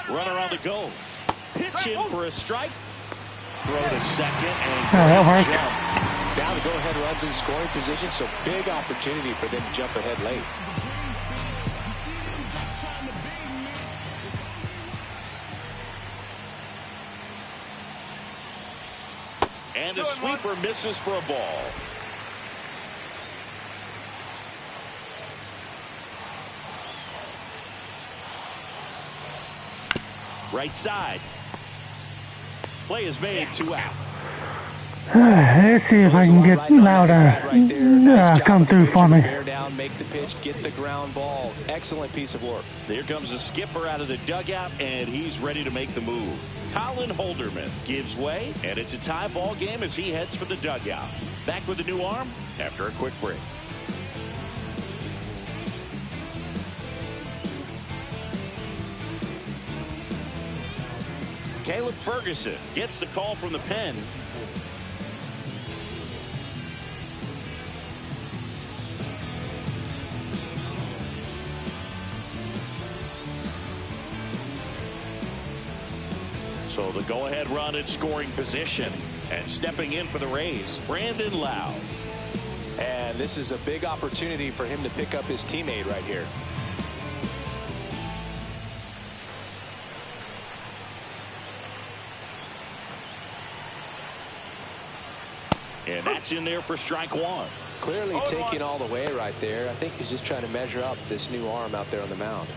Runner on the go. Pitch in for a strike. Throw to second and that jump. Now the go-ahead runs in scoring position, so big opportunity for them to jump ahead late. And a sweeper misses for a ball. Right side. Play is made, 2 out. Let's see if I can get louder. Come through for me. Bear down, make the pitch, get the ground ball. Excellent piece of work. Here comes the skipper out of the dugout, and he's ready to make the move. Colin Holderman gives way, and it's a tie ball game as he heads for the dugout. Back with a new arm after a quick break. Caleb Ferguson gets the call from the pen. So the go-ahead run in scoring position. And stepping in for the Rays, Brandon Lowe. And this is a big opportunity for him to pick up his teammate right here. And that's in there for strike one. Clearly taking all the way right there. I think he's just trying to measure up this new arm out there on the mound.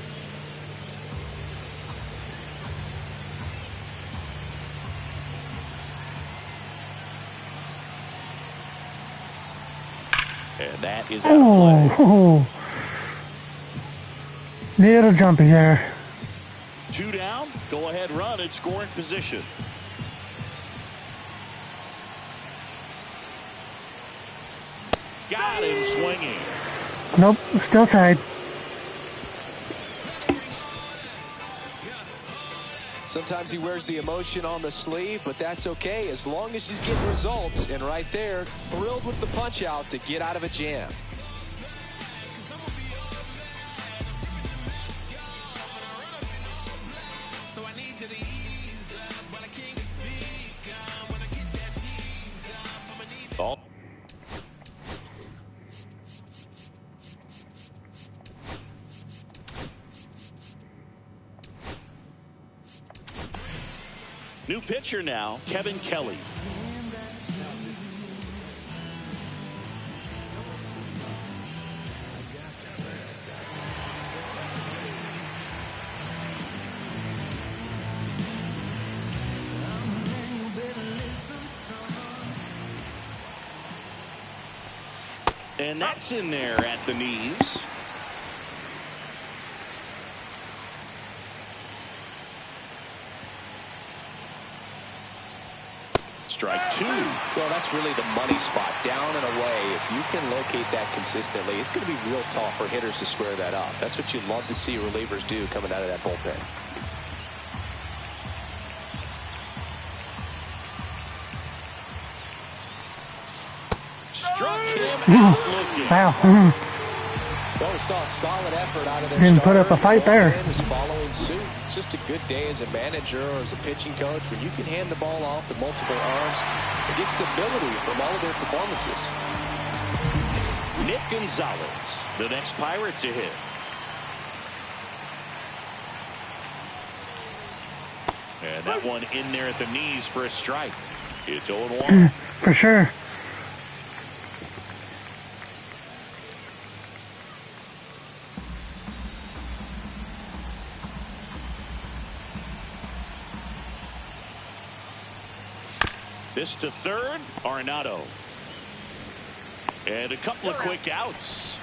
And that is out of play. Little jumpy there. 2 down, go ahead run at scoring position. Got him swinging. Nope, still tied. Sometimes he wears the emotion on the sleeve, but that's okay as long as he's getting results. And right there, thrilled with the punch out to get out of a jam. Ball. New pitcher now, Kevin Kelly. And that's in there at the knees. Strike two. Well, that's really the money spot, down and away. If you can locate that consistently, it's going to be real tough for hitters to square that up. That's what you love to see relievers do coming out of that bullpen. Struck him out looking. Wow. Well, we saw a solid effort out of their Didn't put starter. up a fight there. Is following suit. It's just a good day as a manager or as a pitching coach when you can hand the ball off to multiple arms and get stability from all of their performances. Nick Gonzalez, the next Pirate to hit. And that one in there at the knees for a strike. It's 0-1. For sure. This to third, Arenado. And a couple of quick outs.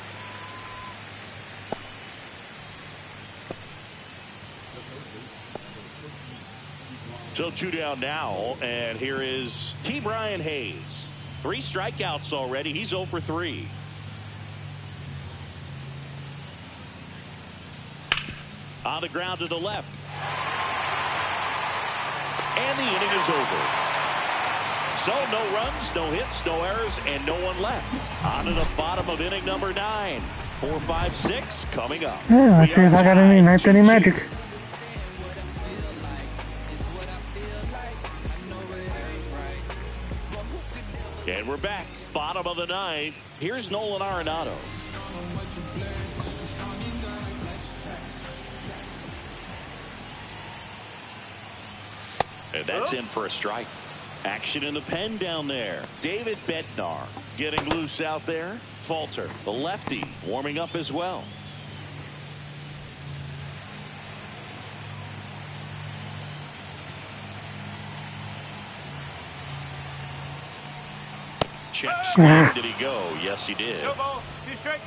So two down now, and here is Brian Hayes. 3 strikeouts already. He's 0 for 3. On the ground to the left. And the inning is over. So no runs, no hits, no errors, and no one left. On to the bottom of inning number 9. 4, 5, 6 coming up. Yeah, let's see if I got any ninth inning magic. And we're back. Bottom of the 9th. Here's Nolan Arenado. And that's in for a strike. Action in the pen down there. David Bednar getting loose out there. Falter, the lefty, warming up as well. Check swing. Did he go? Yes, he did. No ball, 2 strike.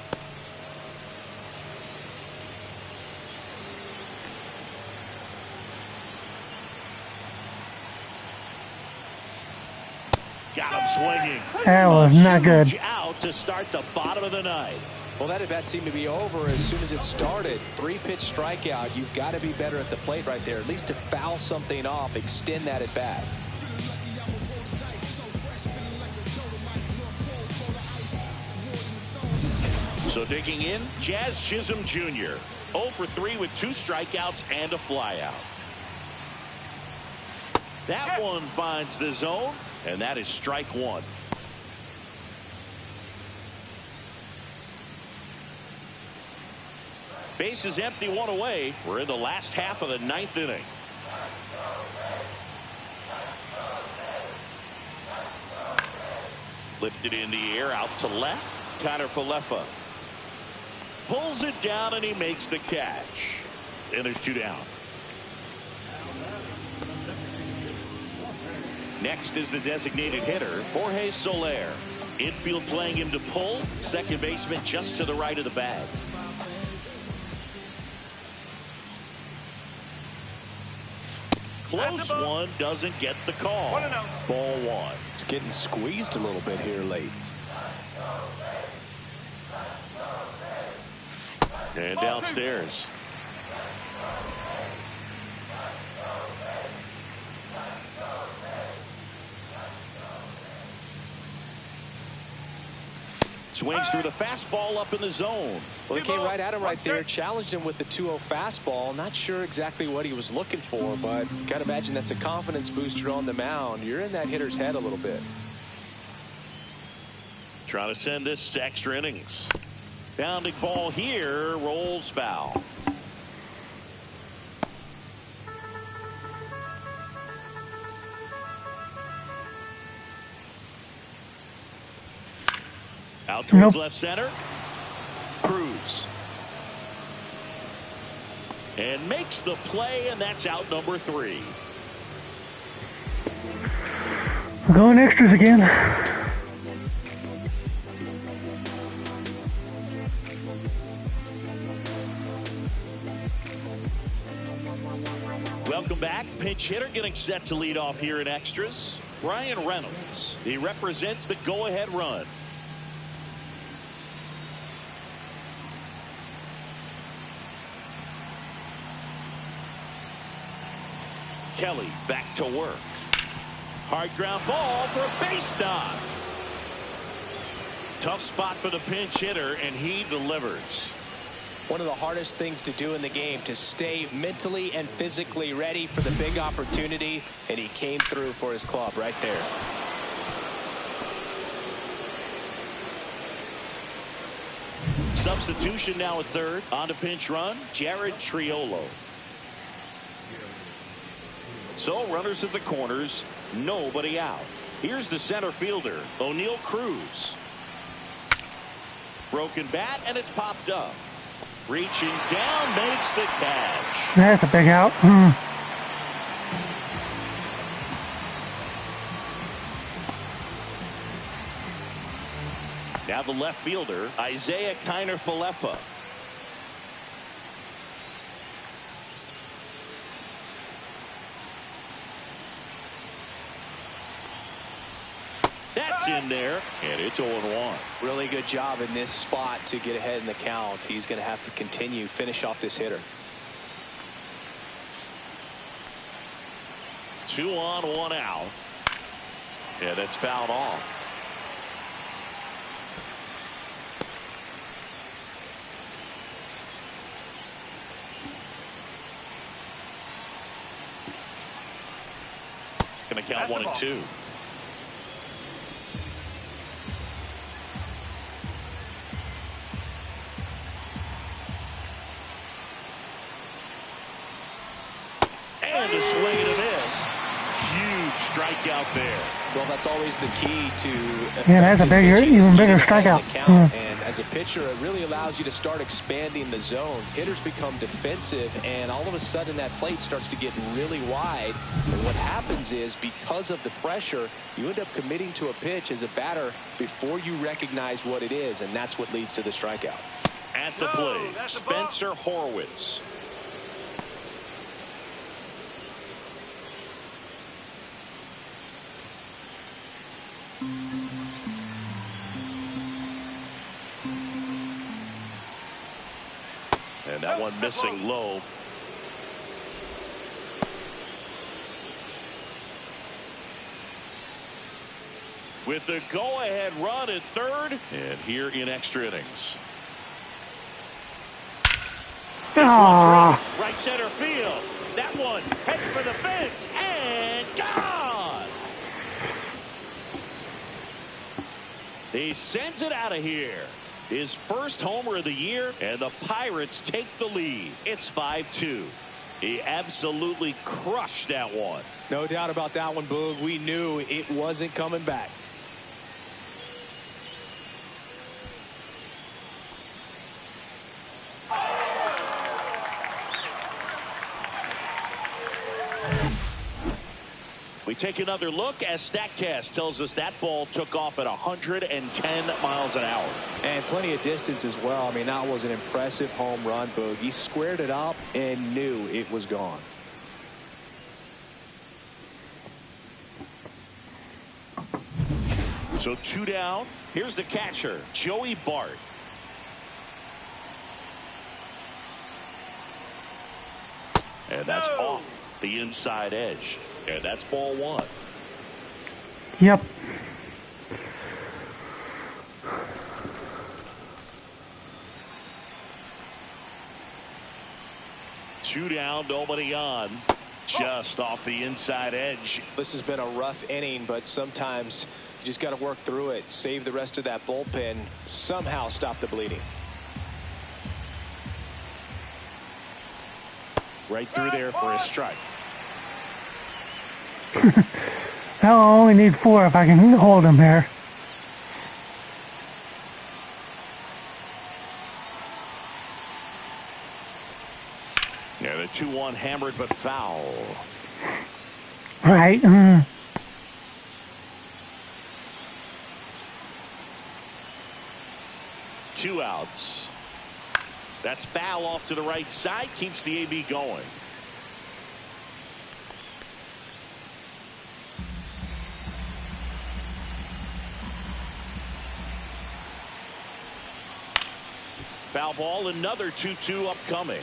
Got him swinging. That was not good. Out to start the bottom of the 9th. Well, that at bat seemed to be over as soon as it started. 3-pitch strikeout. You've got to be better at the plate right there, at least to foul something off, extend that at bat. So digging in, Jazz Chisholm Jr. 0 for 3 with 2 strikeouts and a flyout. That one finds the zone, and that is strike 1. Base is empty, 1 away. We're in the last half of the 9th inning. Lifted in the air, out to left. Connor Falefa pulls it down, and he makes the catch. And there's 2 down. Next is the designated hitter, Jorge Soler. Infield playing him to pull. Second baseman just to the right of the bag. Close one, doesn't get the call. 1-0. Ball 1. It's getting squeezed a little bit here late. And downstairs. Swings through the fastball up in the zone. Well, he came right at him right there, challenged him with the 2-0 fastball. Not sure exactly what he was looking for, but got to imagine that's a confidence booster on the mound. You're in that hitter's head a little bit. Trying to send this to extra innings. Bounding ball here, rolls foul. Out towards left center. Cruz. And makes the play, and that's out number 3. We're going extras again. Welcome back. Pinch hitter getting set to lead off here in extras. Brian Reynolds. He represents the go-ahead run. Kelly back to work. Hard ground ball for a base knock. Tough spot for the pinch hitter, and he delivers. One of the hardest things to do in the game, to stay mentally and physically ready for the big opportunity, and he came through for his club right there. Substitution now at third. On to pinch run, Jared Triolo. So runners at the corners, nobody out. Here's the center fielder, O'Neal Cruz. Broken bat, and it's popped up. Reaching down, makes the catch. That's a big out. Now the left fielder, Isaiah Kiner-Falefa. That's in there, and it's 0-1. Really good job in this spot to get ahead in the count. He's going to have to continue, finish off this hitter. 2 on, 1 out. Yeah, that's fouled off. Going to count 1 and 2. And a swing and a miss. Huge strikeout there. Well, that's always the key to that's a bigger, even bigger strikeout. And as a pitcher, it really allows you to start expanding the zone. Hitters become defensive, and all of a sudden that plate starts to get really wide. And what happens is, because of the pressure, you end up committing to a pitch as a batter before you recognize what it is, and that's what leads to the strikeout. At the plate, Spencer Horwitz. And that one missing low. With the go-ahead run at third, and here in extra innings. Right center field. That one heading for the fence and gone. He sends it out of here. His first homer of the year, and the Pirates take the lead. It's 5-2. He absolutely crushed that one. No doubt about that one, Boog. We knew it wasn't coming back. We take another look as StatCast tells us that ball took off at 110 miles an hour. And plenty of distance as well. I mean, that was an impressive home run, Boog. He squared it up and knew it was gone. So 2 down. Here's the catcher, Joey Bart. And that's off the inside edge. And that's ball one. Yep. Two down, nobody on. Just off the inside edge. This has been a rough inning, but sometimes you just got to work through it, save the rest of that bullpen, somehow stop the bleeding. Right through there for a strike. I'll only need 4 if I can hold him here. Yeah, the 2-1 hammered but foul. Right. 2 outs. That's foul off to the right side. Keeps the AB going. Foul ball, another 2-2 upcoming.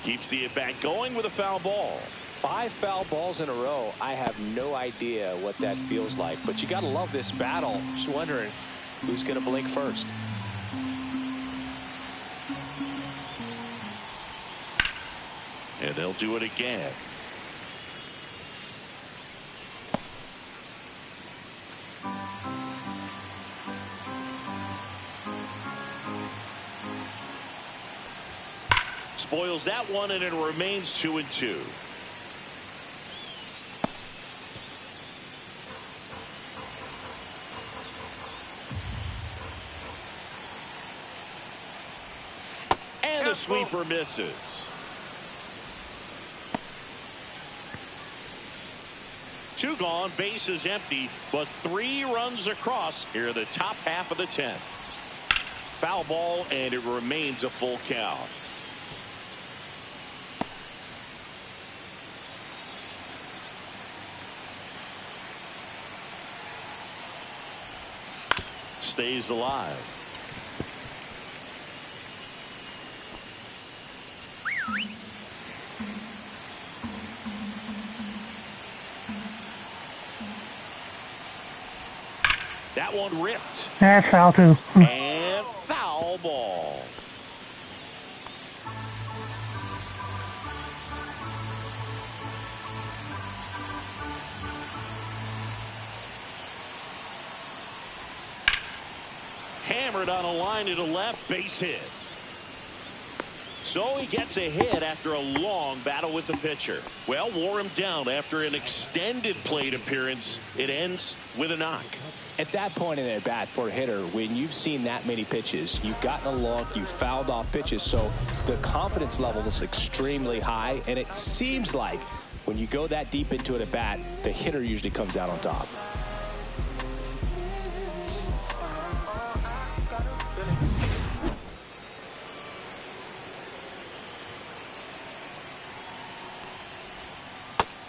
Keeps the at-bat going with a foul ball. 5 foul balls in a row. I have no idea what that feels like, but you got to love this battle. Just wondering who's going to blink first. And they'll do it again. Spoils that one, and it remains 2-2. And the sweeper misses. 2 gone, bases empty, but 3 runs across here in the top half of the 10th. Foul ball, and it remains a full count. Stays alive. That one ripped. That's foul too. And foul ball. Hammered on a line to the left, base hit. So he gets a hit after a long battle with the pitcher. Well, wore him down after an extended plate appearance. It ends with a knock. At that point in at bat for a hitter, when you've seen that many pitches, you've gotten a look, you've fouled off pitches, so the confidence level is extremely high, and it seems like when you go that deep into it at bat, the hitter usually comes out on top.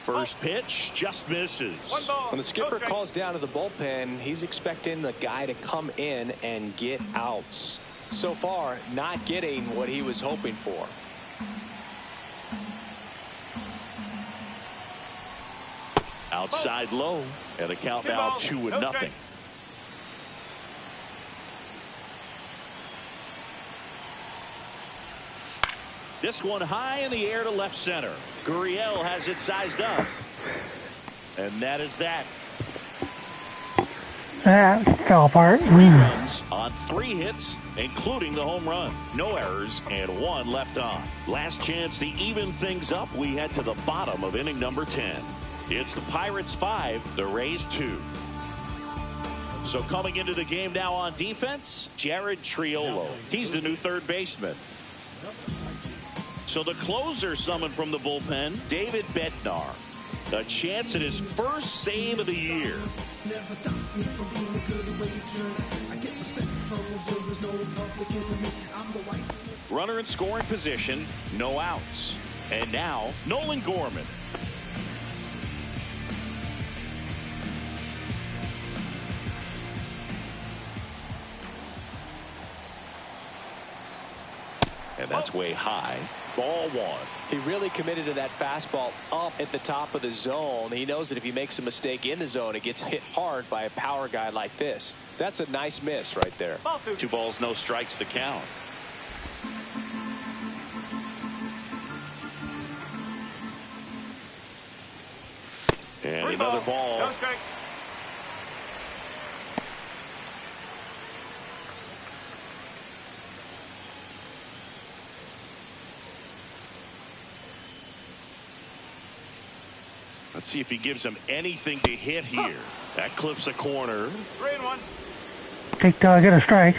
First pitch just misses. When the skipper calls down to the bullpen, he's expecting the guy to come in and get outs. So far, not getting what he was hoping for. Outside low, and the count now 2-0. This one high in the air to left center. Gurriel has it sized up. And that is that. That fell apart. 3 runs on 3 hits, including the home run. No errors and 1 left on. Last chance to even things up. We head to the bottom of inning number 10. It's the Pirates 5, the Rays 2. So coming into the game now on defense, Jared Triolo. He's the new third baseman. So the closer summoned from the bullpen, David Bednar. A chance at his first save of the year. Runner in scoring position, no outs. And now, Nolan Gorman. And that's way high. Ball one. He really committed to that fastball up at the top of the zone. He knows that if he makes a mistake in the zone, it gets hit hard by a power guy like this. That's a nice miss right there. 2 balls, no strikes to count. And another ball. No strike. Let's see if he gives him anything to hit here. That clips a corner. 3-1. Get a strike.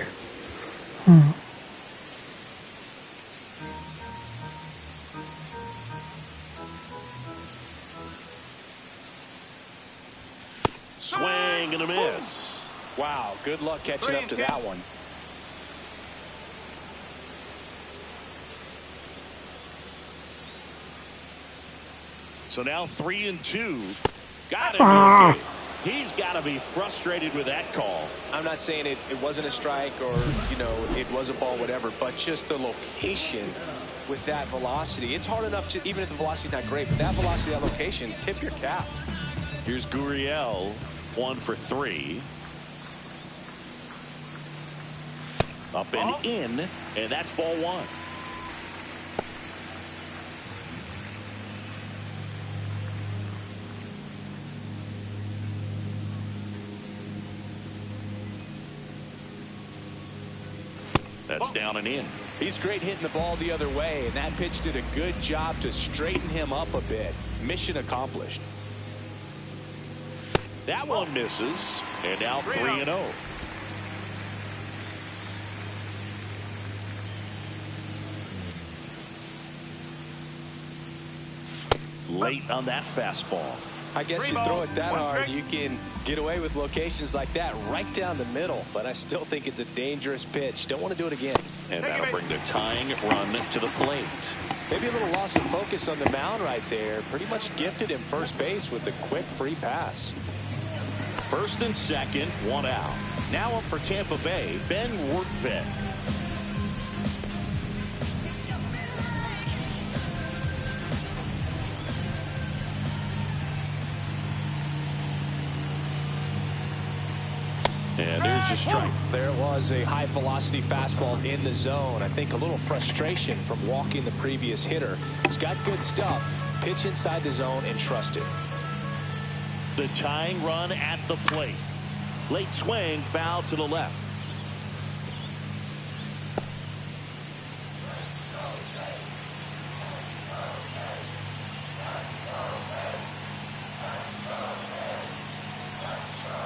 Swing and a miss. Wow, good luck catching up to that one. So now 3-2. Got it. He's got to be frustrated with that call. I'm not saying it wasn't a strike or, you know, it was a ball, whatever, but just the location with that velocity. It's hard enough to, even if the velocity's not great, but that velocity, that location, tip your cap. Here's Gurriel, 1 for 3. Up and in, and that's ball 1. That's down and in. He's great hitting the ball the other way, and that pitch did a good job to straighten him up a bit. Mission accomplished. That one misses, and now 3-0. Late on that fastball. I guess you throw it that hard, you can get away with locations like that right down the middle. But I still think it's a dangerous pitch. Don't want to do it again. And that'll bring the tying run to the plate. Maybe a little loss of focus on the mound right there. Pretty much gifted him first base with a quick free pass. First and second, 1 out. Now up for Tampa Bay, Ben Workved. And there's your strike. There was a high velocity fastball in the zone. I think a little frustration from walking the previous hitter. He's got good stuff. Pitch inside the zone and trust it. The tying run at the plate. Late swing, foul to the left.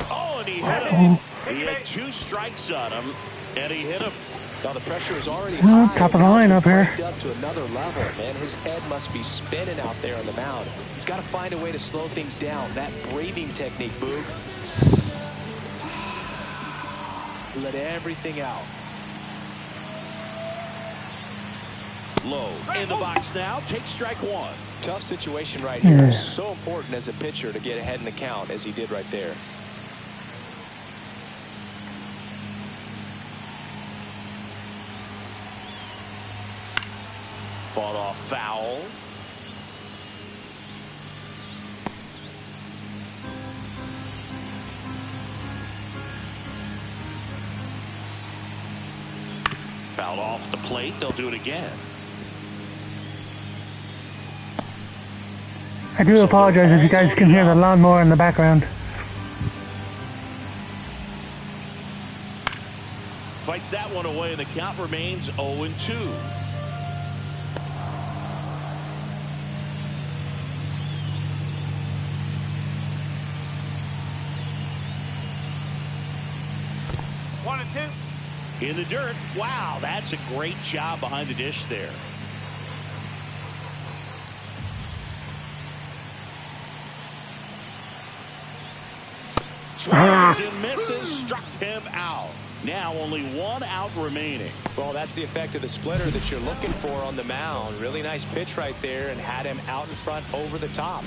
Oh, and he hit him. He had 2 strikes on him, and he hit him. Now the pressure is already high. Top of the line up here. Up to another level, man. His head must be spinning out there on the mound. He's got to find a way to slow things down. That breathing technique, Boog. Let everything out. Low in the box now. Take strike 1. Tough situation right here. So important as a pitcher to get ahead in the count as he did right there. Fought off foul. Fouled off the plate. They'll do it again. I do apologize if you guys can hear the lawnmower in the background. Fights that one away, and the count remains 0-2. In the dirt. Wow, that's a great job behind the dish there. Swings and misses, struck him out. Now only one out remaining. Well, that's the effect of the splitter that you're looking for on the mound. Really nice pitch right there and had him out in front over the top.